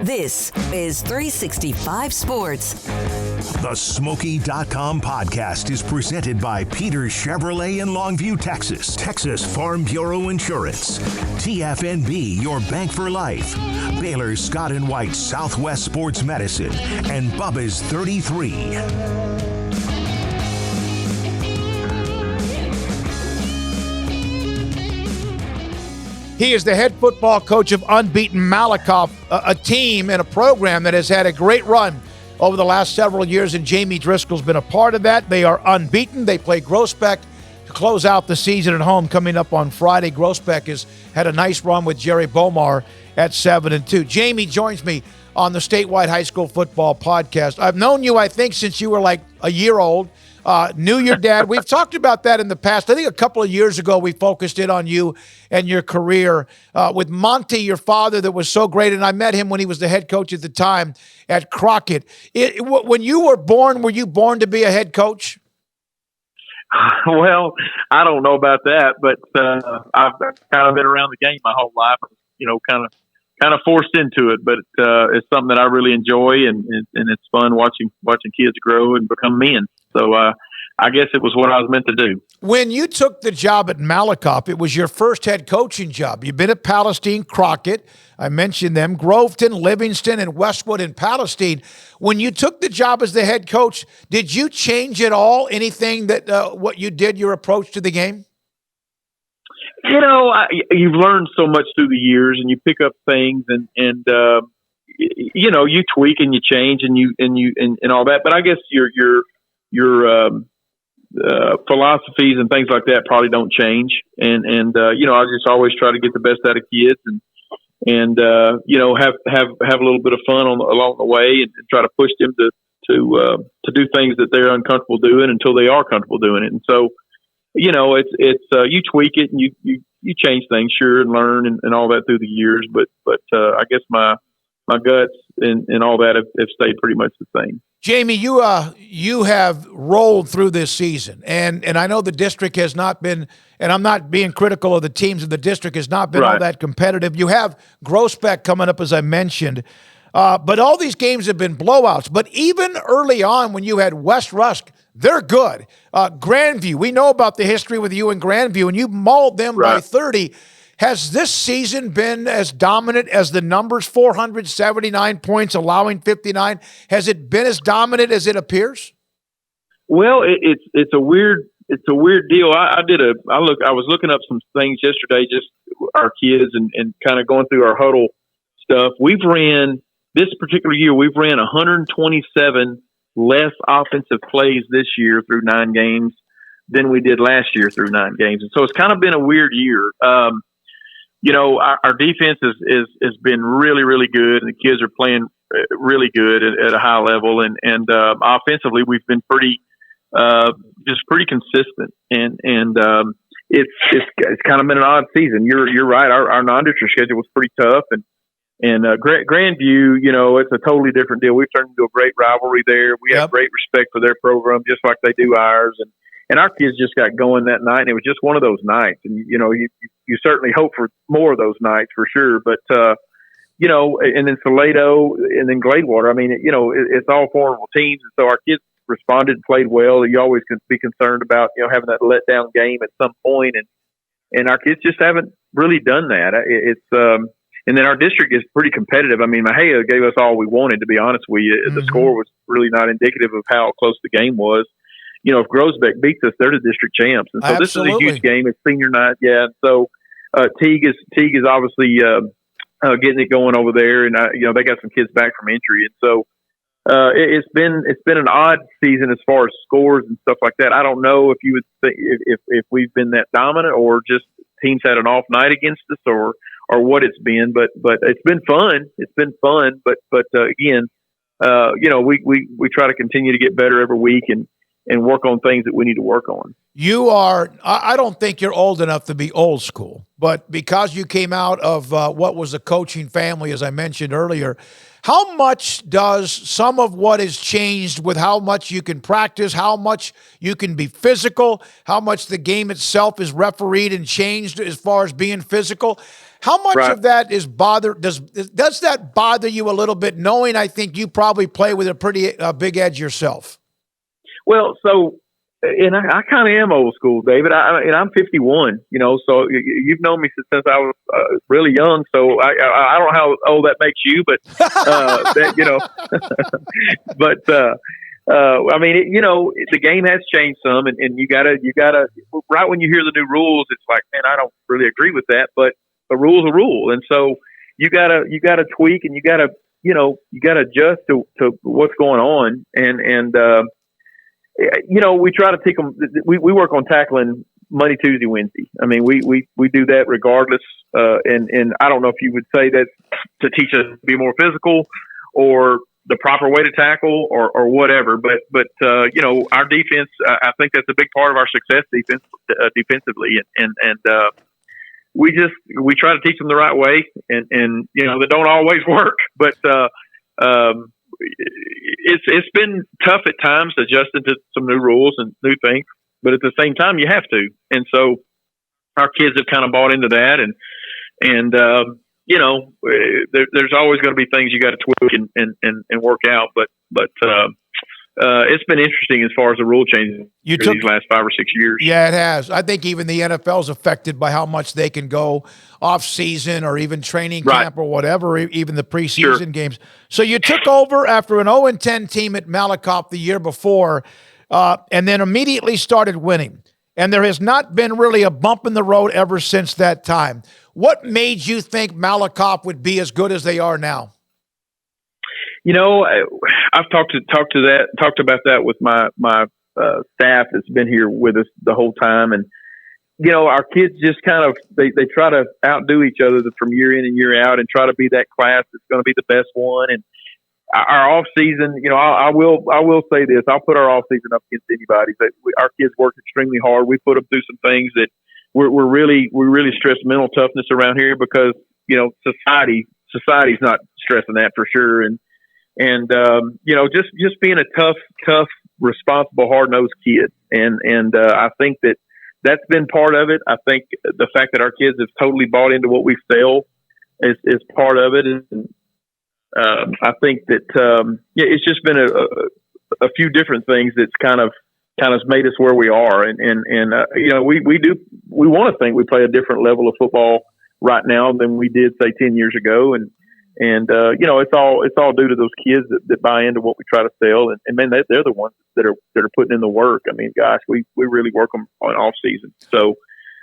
This is 365 Sports. The Smoaky.com podcast is presented by Peters Chevrolet in Longview, Texas. Texas Farm Bureau Insurance. TFNB, your bank for life. Baylor Scott and White, Southwest Sports Medicine. And Bubba's 33. He is the head football coach of unbeaten Malakoff, a team and a program that has had a great run over the last several years, and Jamie Driskell's been a part of that. They are unbeaten. They play Groesbeck to close out the season at home coming up on Friday. Groesbeck has had a nice run with Jerry Bomar at 7-2. Jamie joins me on the statewide high school football podcast. I've known you, I think, since you were like a year old. Knew your dad. We've talked about that in the past. I think a couple of years ago we focused in on you and your career with Monty, your father, that was so great. And I met him when he was the head coach at the time at Crockett. When you were you born to be a head coach? Well, I don't know about that, but I've kind of been around the game my whole life, kind of forced into it. But it's something that I really enjoy, and it's fun watching kids grow and become men. So I guess it was what I was meant to do. When you took the job at Malakoff, it was your first head coaching job. You've been at Palestine, Crockett. I mentioned them, Groveton, Livingston, and Westwood and Palestine. When you took the job as the head coach, did you change at all anything that what you did, your approach to the game? You've learned so much through the years, and you pick up things, and you tweak and you change and all that. But I guess your philosophies and things like that probably don't change. And I just always try to get the best out of kids and have a little bit of fun along the way and try to push them to do things that they're uncomfortable doing until they are comfortable doing it. And so, it's you tweak it and you change things, sure, and learn and all that through the years. But I guess my guts and all that have stayed pretty much the same. Jamie, you have rolled through this season, and I know the district has not been, and I'm not being critical of the teams of the district, has not been all that competitive. You have Groesbeck coming up, as I mentioned, but all these games have been blowouts. But even early on, when you had West Rusk, they're good. Grandview, we know about the history with you and Grandview, and you mauled them by 30. Has this season been as dominant as the numbers, 479 points, allowing 59? Has it been as dominant as it appears? Well, it's a weird deal. I was looking up some things yesterday, just our kids and kind of going through our huddle stuff. This particular year, we've ran 127 less offensive plays this year through 9 games than we did last year through 9 games. And so it's kind of been a weird year. Our defense has been really, really good, and the kids are playing really good at a high level. And offensively, we've been pretty consistent. And it's kind of been an odd season. You're right. Our non-district schedule was pretty tough, and Grandview, it's a totally different deal. We've turned into a great rivalry there. We have great respect for their program, just like they do ours. And our kids just got going that night, and it was just one of those nights. And, you certainly hope for more of those nights for sure. But, and then Salado and then Gladewater, I mean, it's all formidable teams. And so our kids responded and played well. You always can be concerned about, having that letdown game at some point. And our kids just haven't really done that. And then our district is pretty competitive. I mean, Mahia gave us all we wanted, to be honest with you. Mm-hmm. The score was really not indicative of how close the game was. If Groesbeck beats us, they're the district champs. And so Absolutely. This is a huge game. It's senior night. Yeah. So Teague is obviously getting it going over there. And, they got some kids back from injury. And so it's been an odd season as far as scores and stuff like that. I don't know if you would think if we've been that dominant or just teams had an off night against us or what it's been. But it's been fun. It's been fun. But again, we try to continue to get better every week and work on things that we need to work on. I don't think you're old enough to be old school, but because you came out of what was a coaching family, as I mentioned earlier, how much does some of what has changed with how much you can practice, how much you can be physical, how much the game itself is refereed and changed as far as being physical? How much of that is does that bother you a little bit, knowing I think you probably play with a pretty big edge yourself? Well, so, and I kind of am old school, David. I'm 51, so you've known me since I was really young. So I don't know how old that makes you, but, I mean, the game has changed some and you gotta, right when you hear the new rules, it's like, man, I don't really agree with that, but a rule's a rule. And so you gotta tweak and you gotta adjust to what's going on. And we try to take them. We work on tackling Monday, Tuesday, Wednesday. I mean, we do that regardless. And I don't know if you would say that to teach us to be more physical or the proper way to tackle or whatever. But our defense, I think that's a big part of our success defensively. And we try to teach them the right way and they don't always work, but it's been tough at times adjusting to some new rules and new things, but at the same time you have to. And so our kids have kind of bought into that and there's always going to be things you got to tweak and work out, but it's been interesting as far as the rule changes these last 5 or 6 years. Yeah, it has. I think even the NFL is affected by how much they can go off season or even training camp or whatever, even the preseason games. So you took over after an 0-10 team at Malakoff the year before, and then immediately started winning. And there has not been really a bump in the road ever since that time. What made you think Malakoff would be as good as they are now? You know, I've talked about that with my staff that's been here with us the whole time, and you know, our kids just kind of they try to outdo each other from year in and year out, and try to be that class that's going to be the best one. And our off season, you know, I will say this: I'll put our off season up against anybody. But our kids work extremely hard. We put them through some things that we really stress mental toughness around here, because you know society's not stressing that for sure. And you know, just being a tough, responsible, hard-nosed kid. And I think that's been part of it. I think the fact that our kids have totally bought into what we sell is part of it. And I think that it's just been a few different things that's kind of made us where we are. And you know, we want to think we play a different level of football right now than we did, say, 10 years ago. And you know, it's all due to those kids that buy into what we try to sell, and man, they're the ones that are putting in the work. I mean, gosh, we really work them on off season. So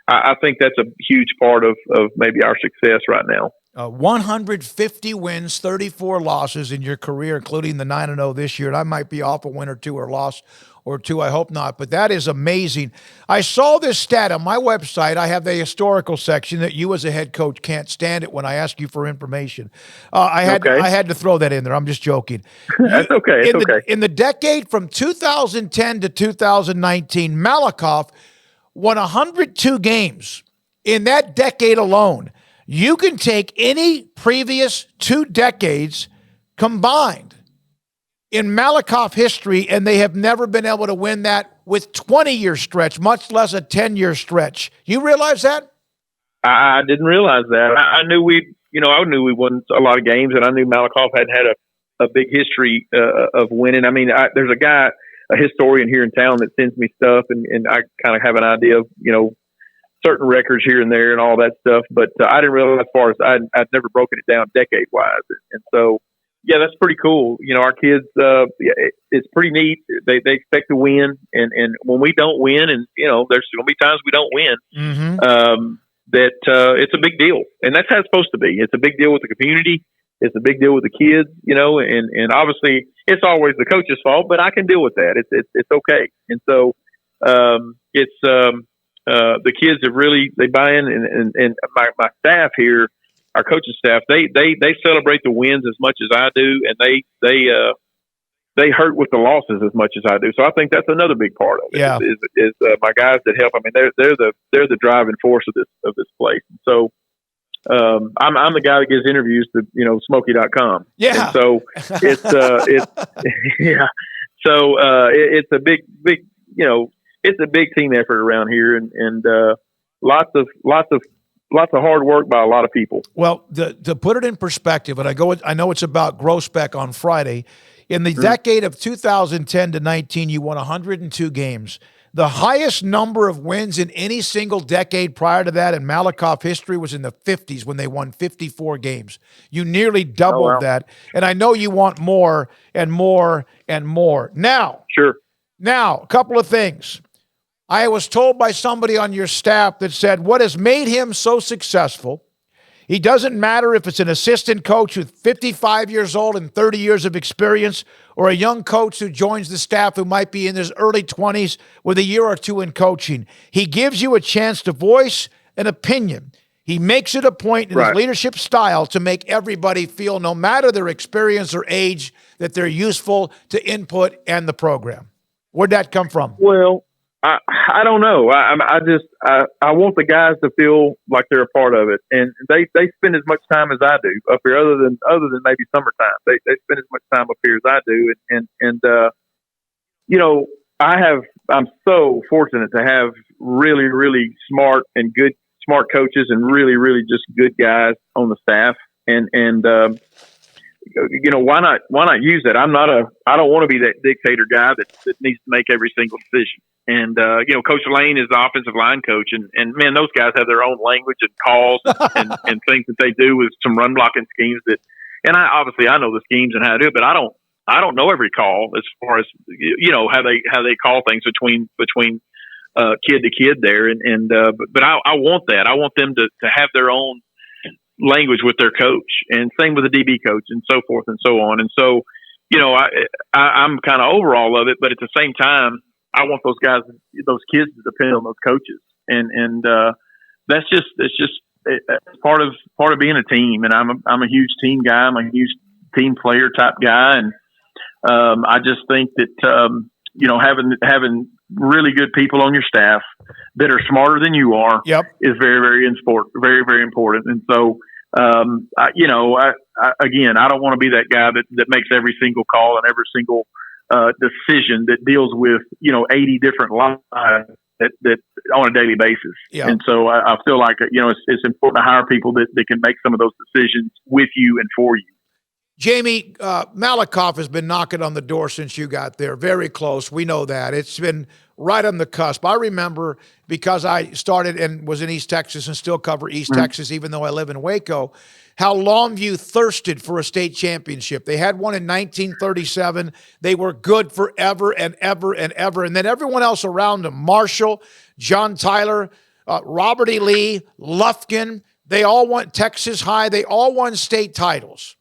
I think that's a huge part of maybe our success right now. 150 wins, 34 losses in your career, including the 9-0 this year. And I might be off a win or two or loss or two. I hope not. But that is amazing. I saw this stat on my website. I have the historical section that you as a head coach can't stand it when I ask you for information. I had to throw that in there. I'm just joking. That's okay. It's okay. In the decade from 2010 to 2019, Malakoff won 102 games in that decade alone. You can take any previous 2 decades combined in Malakoff history, and they have never been able to win that with 20-year stretch, much less a 10-year stretch. You realize that? I didn't realize that. I knew we won a lot of games, and I knew Malakoff had a big history of winning. I mean, there's a historian here in town that sends me stuff, and I kind of have an idea of, you know, certain records here and there and all that stuff, but I didn't realize as far as I'd never broken it down decade wise. And so, yeah, that's pretty cool. You know, our kids, it's pretty neat. They expect to win. And when we don't win, and you know, there's going to be times we don't win, it's a big deal. And that's how it's supposed to be. It's a big deal with the community. It's a big deal with the kids, you know, and obviously it's always the coach's fault, but I can deal with that. It's okay. And so, the kids have really, they buy in, and my staff here, our coaching staff, they celebrate the wins as much as I do, and they hurt with the losses as much as I do. So I think that's another big part of it. Yeah. Is my guys that help. I mean, they're the driving force of this place. So I'm the guy that gives interviews to, you know, Smoaky.com. Yeah. And so it's yeah. So it's a big, you know, it's a big team effort around here, and lots of hard work by a lot of people. Well, to put it in perspective, and I know it's about Grossbeck on Friday. In the decade of 2010 to 19, you won 102 games. The highest number of wins in any single decade prior to that in Malakoff history was in the 50s when they won 54 games. You nearly doubled that, and I know you want more and more and more. Now, a couple of things. I was told by somebody on your staff that said what has made him so successful, he doesn't matter if it's an assistant coach who's 55 years old and 30 years of experience, or a young coach who joins the staff who might be in his early 20s with a year or two in coaching. He gives you a chance to voice an opinion. He makes it a point in his leadership style to make everybody feel, no matter their experience or age, that they're useful to input and the program. Where'd that come from? Well, I don't know. I want the guys to feel like they're a part of it, and they spend as much time as I do up here, other than maybe summertime. They spend as much time up here as I do, and you know, I'm so fortunate to have really, really smart coaches and really, really just good guys on the staff, and why not use that? I don't want to be that dictator guy that needs to make every single decision. And, Coach Lane is the offensive line coach, and man, those guys have their own language and calls and things that they do with some run blocking schemes and I know the schemes and how to do it, but I don't know every call as far as, how they call things between kid to kid there. But I want that. I want them to have their own language with their coach, and same with the DB coach, and so forth and so on. And so, I'm kind of over all of it, but at the same time, I want those kids to depend on those coaches. And it's part of being a team. And I'm a huge team guy. I'm a huge team player type guy. And I just think that, having really good people on your staff that are smarter than you are is very, very important, very, very important. And so, I don't want to be that guy that makes every single call and every single decision that deals with, 80 different lives that on a daily basis. Yeah. And so I feel like, it's important to hire people that can make some of those decisions with you and for you. Jamie, Malakoff has been knocking on the door since you got there. Very close. We know that. It's been right on the cusp. I remember, because I started and was in East Texas and still cover East Texas, even though I live in Waco, how Longview thirsted for a state championship. They had one in 1937. They were good forever and ever and ever. And then everyone else around them, Marshall, John Tyler, Robert E. Lee, Lufkin, they all won Texas High. They all won state titles.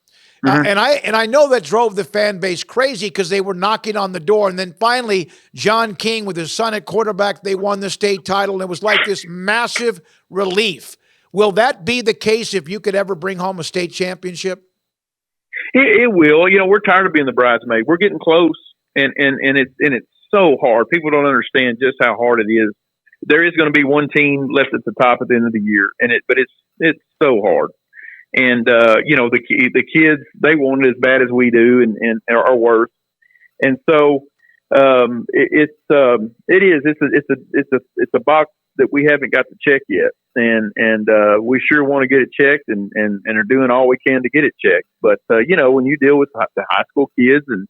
And I know that drove the fan base crazy because they were knocking on the door. And then finally, John King with his son at quarterback, they won the state title. And it was like this massive relief. Will that be the case if you could ever bring home a state championship? It will. We're tired of being the bridesmaid. We're getting close, and it's so hard. People don't understand just how hard it is. There is going to be one team left at the top at the end of the year, but it's so hard. And the kids, they want it as bad as we do, and are worse. And so it's a box that we haven't got to check yet, and we sure want to get it checked, and are doing all we can to get it checked. But when you deal with the high school kids and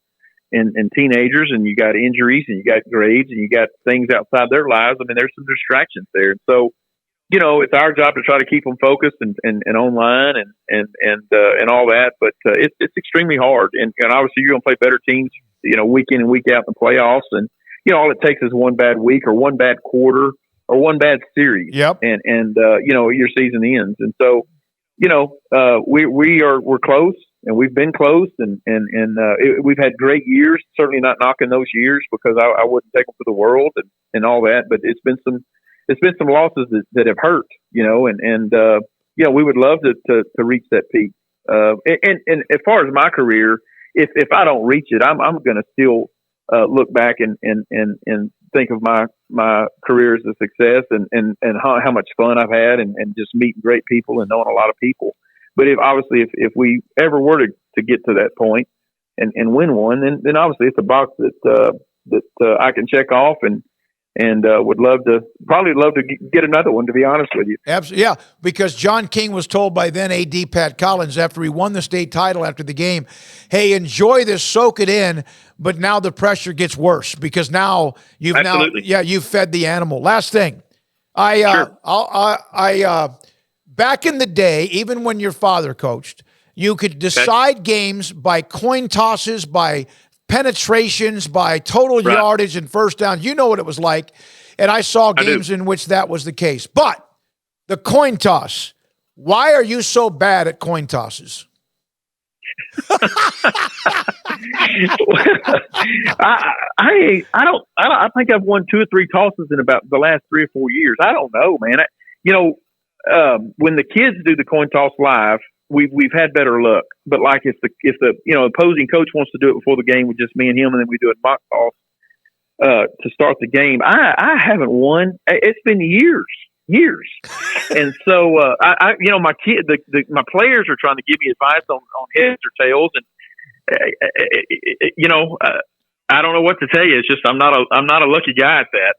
teenagers, and you got injuries, and you got grades, and you got things outside their lives, I mean, there's some distractions there. And so, it's our job to try to keep them focused and online and all that. But it's extremely hard, and obviously you're going to play better teams, week in and week out in the playoffs, and all it takes is one bad week or one bad quarter or one bad series. Yep. And your season ends. And so, we're close, and we've been close, and we've had great years. Certainly not knocking those years, because I wouldn't take them for the world and all that. But it's been some losses that have hurt, we would love to reach that peak. And as far as my career, if I don't reach it, I'm going to still look back and think of my career as a success, and how much fun I've had, and just meeting great people and knowing a lot of people. But if we ever were to get to that point and win one, then obviously it's a box that I can check off, and would love to get another one, to be honest with you. Absolutely, yeah, because John King was told by then AD Pat Collins after he won the state title after the game, hey, enjoy this, soak it in, but now the pressure gets worse because now you've fed the animal. Last thing, back in the day, even when your father coached, you could decide games by coin tosses, by penetrations, by total yardage and first down. You know what it was like. And I saw games in which that was the case. But the coin toss, why are you so bad at coin tosses? I think I've won 2 or 3 tosses in about the last 3 or 4 years. I don't know, man. When the kids do the coin toss live, we've had better luck. But like if the opposing coach wants to do it before the game with just me and him, and then we do a mock toss to start the game, I haven't won. It's been years. And so my players are trying to give me advice on heads or tails, and I don't know what to tell you. It's just I'm not a lucky guy at that.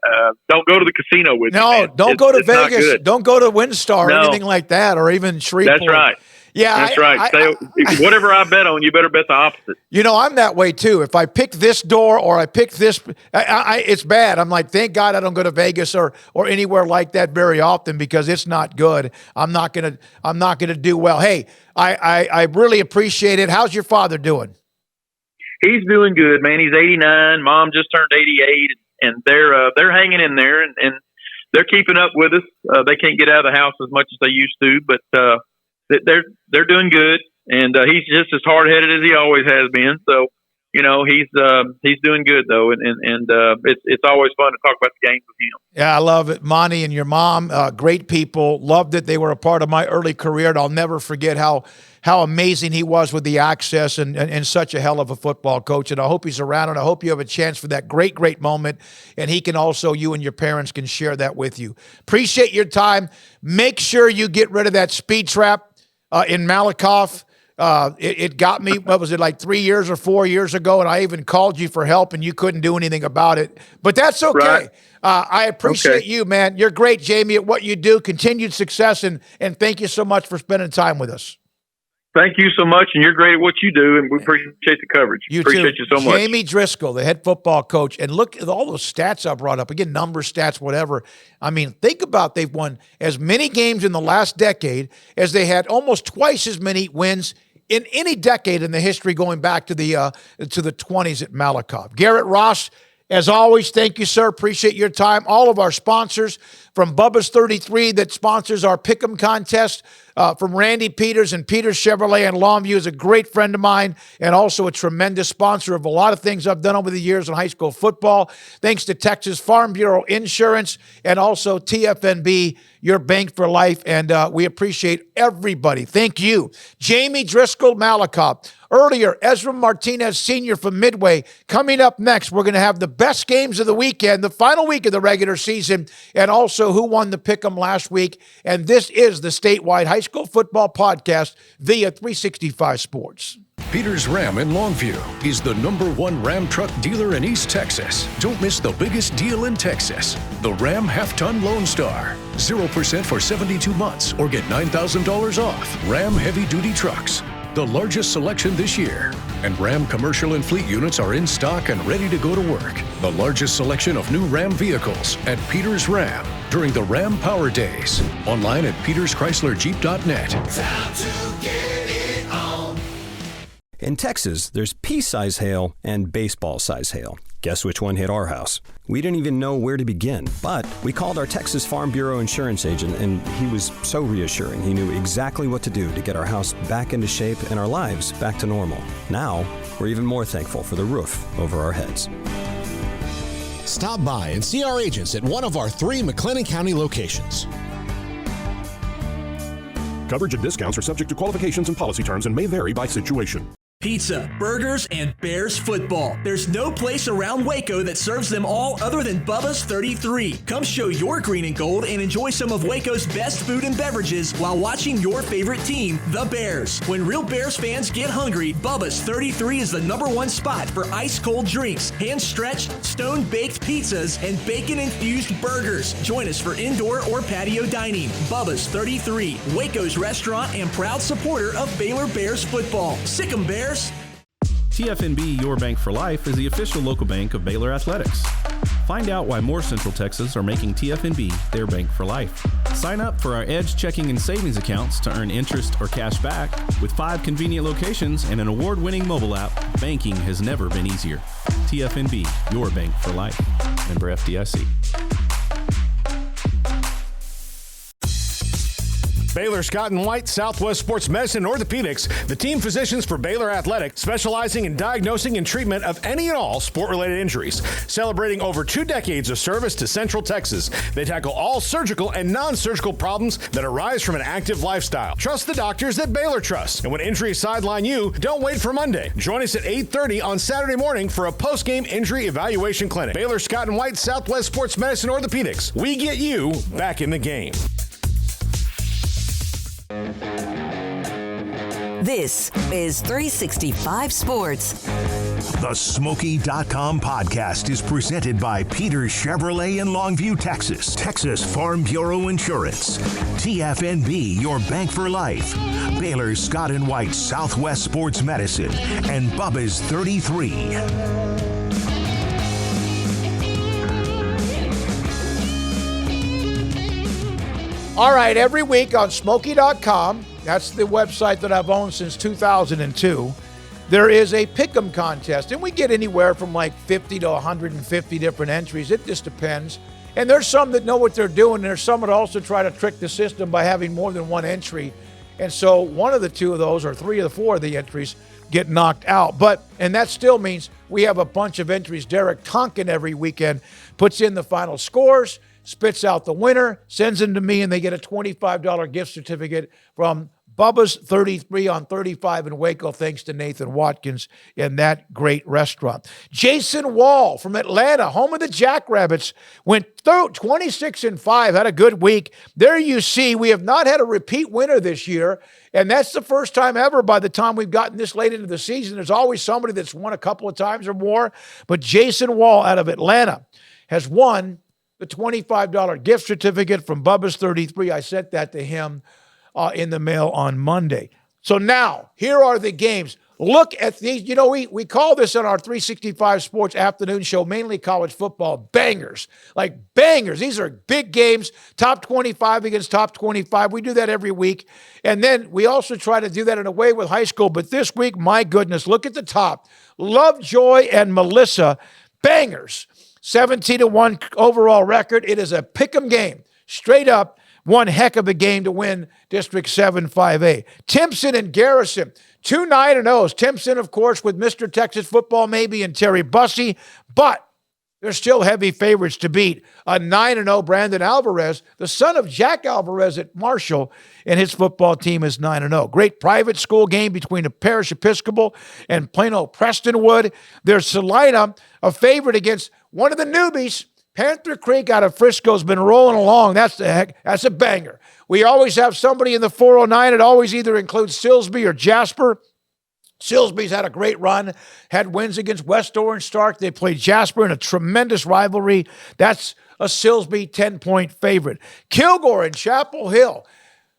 Don't go to the casino with me. No, don't go to Vegas. Don't go to WinStar or anything like that, or even Shreveport. That's right. Yeah, that's right. Whatever I bet on, you better bet the opposite. You know, I'm that way too. If I pick this door or I pick this, it's bad. I'm like, thank God I don't go to Vegas or anywhere like that very often because it's not good. I'm not gonna do well. Hey, I really appreciate it. How's your father doing? He's doing good, man. He's 89. Mom just turned 88, and they're hanging in there and they're keeping up with us. They can't get out of the house as much as they used to, but they're doing good, and he's just as hard headed as he always has been. So, you know, he's doing good though, and it's always fun to talk about the games with him. Yeah, I love it, Monty and your mom, great people. Loved that they were a part of my early career, and I'll never forget how amazing he was with the access and such a hell of a football coach. And I hope he's around, and I hope you have a chance for that great moment, and he can also, you and your parents can share that with you. Appreciate your time. Make sure you get rid of that speed trap in Malakoff. It got me, what was it, like 3 years or 4 years ago, and I even called you for help, and you couldn't do anything about it. But that's okay. Right. I appreciate you, man. You're great, Jamie, at what you do. Continued success, and thank you so much for spending time with us. Thank you so much, and you're great at what you do, and we appreciate the coverage. Appreciate you so much. Jamie Driskell, the head football coach, and look at all those stats I brought up. Again, numbers, stats, whatever. I mean, think about they've won as many games in the last decade as they had almost twice as many wins in any decade in the history going back to the 20s at Malakoff. Garrett Ross, as always, thank you, sir. Appreciate your time. All of our sponsors from Bubba's 33 that sponsors our Pick'em contest, from Randy Peters and Peters Chevrolet in Longview is a great friend of mine and also a tremendous sponsor of a lot of things I've done over the years in high school football. Thanks to Texas Farm Bureau Insurance and also TFNB, your bank for life. And we appreciate everybody. Thank you. Jamie Driskell Malakoff. Earlier, Esrom Martinez Sr. from Midway. Coming up next, we're going to have the best games of the weekend, the final week of the regular season, and also who won the Pick'em last week. And this is the statewide high school football podcast via 365 Sports. Peters Ram in Longview is the #1 Ram truck dealer in East Texas. Don't miss the biggest deal in Texas. The Ram Half-Ton Lone Star. 0% for 72 months or get $9,000 off. Ram heavy-duty trucks. The largest selection this year. And Ram commercial and fleet units are in stock and ready to go to work. The largest selection of new Ram vehicles at Peters Ram during the Ram Power Days. Online at peterschryslerjeep.net. Time to get it on. In Texas, there's pea-size hail and baseball-size hail. Guess which one hit our house? We didn't even know where to begin, but we called our Texas Farm Bureau insurance agent, and he was so reassuring. He knew exactly what to do to get our house back into shape and our lives back to normal. Now, we're even more thankful for the roof over our heads. Stop by and see our agents at one of our 3 McLennan County locations. Coverage and discounts are subject to qualifications and policy terms and may vary by situation. Pizza, burgers, and Bears football. There's no place around Waco that serves them all other than Bubba's 33. Come show your green and gold and enjoy some of Waco's best food and beverages while watching your favorite team, the Bears. When real Bears fans get hungry, Bubba's 33 is the #1 spot for ice-cold drinks, hand-stretched, stone-baked pizzas, and bacon-infused burgers. Join us for indoor or patio dining. Bubba's 33, Waco's restaurant and proud supporter of Baylor Bears football. Sick 'em, Bears. TFNB Your Bank for Life is the official local bank of Baylor Athletics. Find out why more Central Texas are making TFNB their bank for life. Sign up for our Edge checking and savings accounts to earn interest or cash back. With 5 convenient locations and an award-winning mobile app, banking has never been easier. TFNB Your Bank for Life. Member FDIC. Baylor Scott and White, Southwest Sports Medicine and Orthopedics, the team physicians for Baylor Athletics, specializing in diagnosing and treatment of any and all sport-related injuries. Celebrating over 2 decades of service to Central Texas, they tackle all surgical and non-surgical problems that arise from an active lifestyle. Trust the doctors that Baylor trusts. And when injuries sideline you, don't wait for Monday. Join us at 8:30 on Saturday morning for a post-game injury evaluation clinic. Baylor Scott and White, Southwest Sports Medicine and Orthopedics. We get you back in the game. This is 365 Sports. The Smoaky.com podcast is presented by Peter Chevrolet in Longview, Texas. Texas Farm Bureau Insurance. TFNB, your bank for life. Baylor Scott & White Southwest Sports Medicine. And Bubba's 33. All right, every week on Smoaky.com, that's the website that I've owned since 2002, there is a pick'em contest, and we get anywhere from like 50 to 150 different entries. It just depends. And there's some that know what they're doing, and there's some that also try to trick the system by having more than one entry. And so one of the two of those, or three of the four of the entries, get knocked out. And that still means we have a bunch of entries. Derek Tonkin every weekend puts in the final scores, spits out the winner, sends them to me, and they get a $25 gift certificate from Bubba's 33 on 35 in Waco, thanks to Nathan Watkins in that great restaurant. Jason Wall from Atlanta, home of the Jackrabbits, went through 26-5, had a good week. There you see, we have not had a repeat winner this year, and that's the first time ever by the time we've gotten this late into the season. There's always somebody that's won a couple of times or more, but Jason Wall out of Atlanta has won the $25 gift certificate from Bubba's 33. I sent that to him in the mail on Monday. So now, here are the games. Look at these. You know, we call this on our 365 Sports afternoon show, mainly college football, bangers. Like bangers. These are big games, top 25 against top 25. We do that every week. And then we also try to do that in a way with high school. But this week, my goodness, look at the top. Lovejoy and Melissa, bangers. 17-1 overall record. It is a pick'em game. Straight up, one heck of a game to win District 7 5A. Timpson and Garrison, 2 9-0s. Timpson, of course, with Mr. Texas Football maybe and Terry Bussey, but they're still heavy favorites to beat a 9-0 Brandon Alvarez, the son of Jack Alvarez at Marshall, and his football team is 9-0. Great private school game between the Parish Episcopal and Plano Prestonwood. There's Salina, a favorite against one of the newbies. Panther Creek out of Frisco has been rolling along. That's a banger. We always have somebody in the 409. It always either includes Silsby or Jasper. Silsby's had a great run, had wins against West Orange Stark. They played Jasper in a tremendous rivalry. That's a Silsby 10-point favorite. Kilgore and Chapel Hill.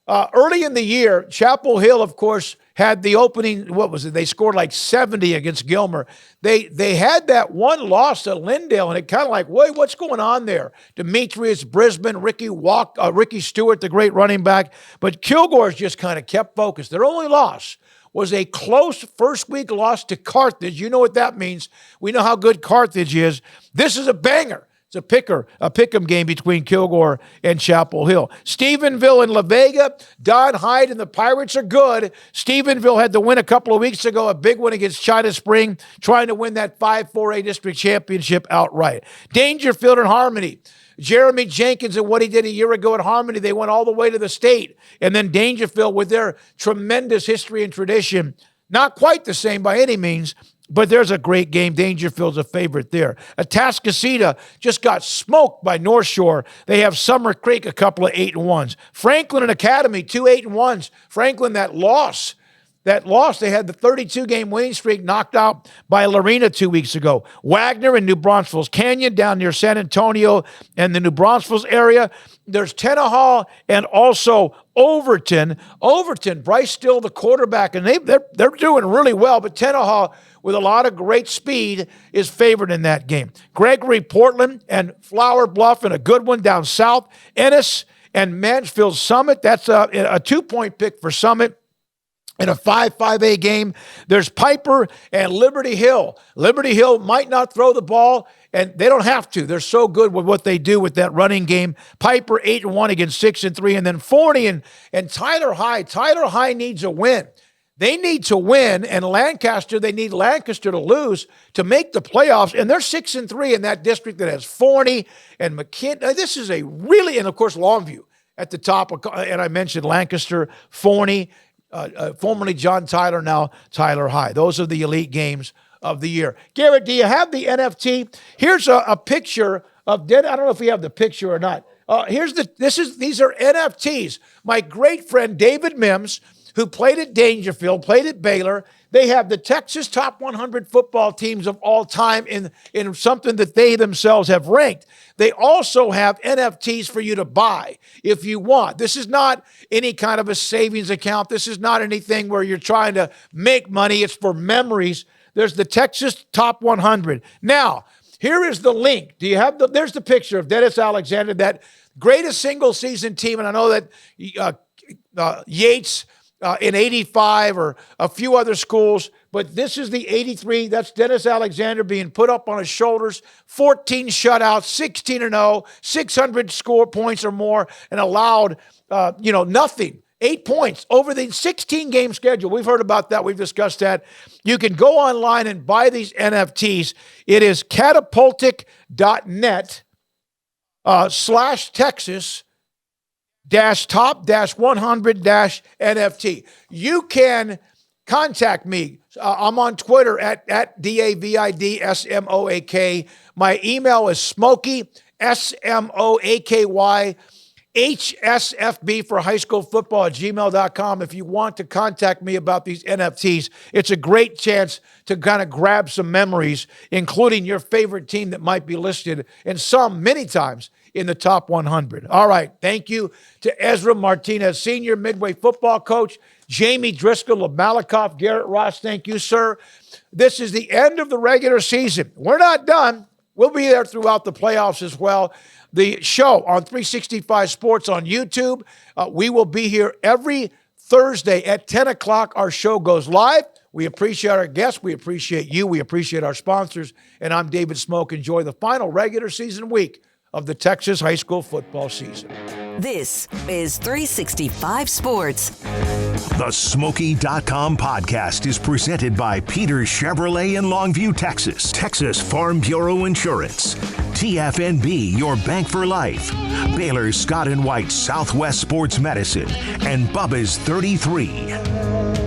Early in the year, Chapel Hill, of course, had the opening, what was it? They scored like 70 against Gilmer. They had that one loss to Lindale, and it kind of like, wait, what's going on there? Demetrius Brisbane, Ricky Stewart, the great running back. But Kilgore's just kind of kept focused. Their only loss was a close first-week loss to Carthage. You know what that means. We know how good Carthage is. This is a banger. It's a pick'em game between Kilgore and Chapel Hill. Stephenville and La Vega. Don Hyde and the Pirates are good. Stephenville had the win a couple of weeks ago, a big one against China Spring, trying to win that 5-4A district championship outright. Dangerfield and Harmony. Jeremy Jenkins and what he did a year ago at Harmony, they went all the way to the state. And then Dangerfield, with their tremendous history and tradition, not quite the same by any means, but there's a great game. Dangerfield's a favorite there. Atascocita just got smoked by North Shore. They have Summer Creek, a couple of 8-1s. Franklin and Academy, 2 8-1s. Franklin, that loss, they had the 32-game winning streak knocked out by Lorena 2 weeks ago. Wagner and New Braunfels Canyon down near San Antonio and the New Braunfels area. There's Tenaha and also Overton. Bryce Still, the quarterback, and they're doing really well, but Tenaha, with a lot of great speed, is favored in that game. Gregory Portland and Flower Bluff and a good one down south. Ennis and Mansfield Summit. That's a 2-point pick for Summit. In a 5-5A game, there's Piper and Liberty Hill. Liberty Hill might not throw the ball, and they don't have to. They're so good with what they do with that running game. Piper 8-1 against 6-3, and then Forney and Tyler High. Tyler High needs a win. They need to win, and Lancaster, they need Lancaster to lose to make the playoffs, and they're 6-3 in that district that has Forney and McKinney. This is a really, and of course Longview at the top, and I mentioned Lancaster, Forney, formerly John Tyler, now Tyler High. Those are the elite games of the year. Garrett, do you have the NFT? Here's a picture of I don't know if we have the picture or not. These are NFTs. My great friend David Mims, who played at Dangerfield, played at Baylor. They have the Texas top 100 football teams of all time in something that they themselves have ranked. They also have NFTs for you to buy if you want. This is not any kind of a savings account. This is not anything where you're trying to make money. It's for memories. There's the Texas top 100. Now, here is the link. There's the picture of Dennis Alexander, that greatest single season team. And I know that Yates in 85 or a few other schools, but this is the 83. That's Dennis Alexander being put up on his shoulders, 14 shutouts, 16-0, 600 score points or more, and allowed, nothing. 8 points over the 16-game schedule. We've heard about that. We've discussed that. You can go online and buy these NFTs. It is catapultic.net /Texas top 100 NFT. You can contact me. I'm on Twitter at DAVIDSMOAK. My email is Smoaky, SMOAKY, HSFB for high school football at gmail.com. If you want to contact me about these NFTs, it's a great chance to kind of grab some memories, including your favorite team that might be listed, and some many times in the top 100. All right. Thank you to Esrom Martinez, senior Midway football coach, Jamie Driskell of Malakoff, Garrett Ross. Thank you, sir. This is the end of the regular season. We're not done. We'll be there throughout the playoffs as well. The show on 365 Sports on YouTube. We will be here every Thursday at 10 o'clock. Our show goes live. We appreciate our guests. We appreciate you. We appreciate our sponsors. And I'm David Smoke. Enjoy the final regular season week of the Texas high school football season. This is 365 Sports. The Smoaky.com podcast is presented by Peter Chevrolet in Longview, Texas. Texas Farm Bureau Insurance. TFNB, your bank for life. Baylor Scott & White Southwest Sports Medicine. And Bubba's 33.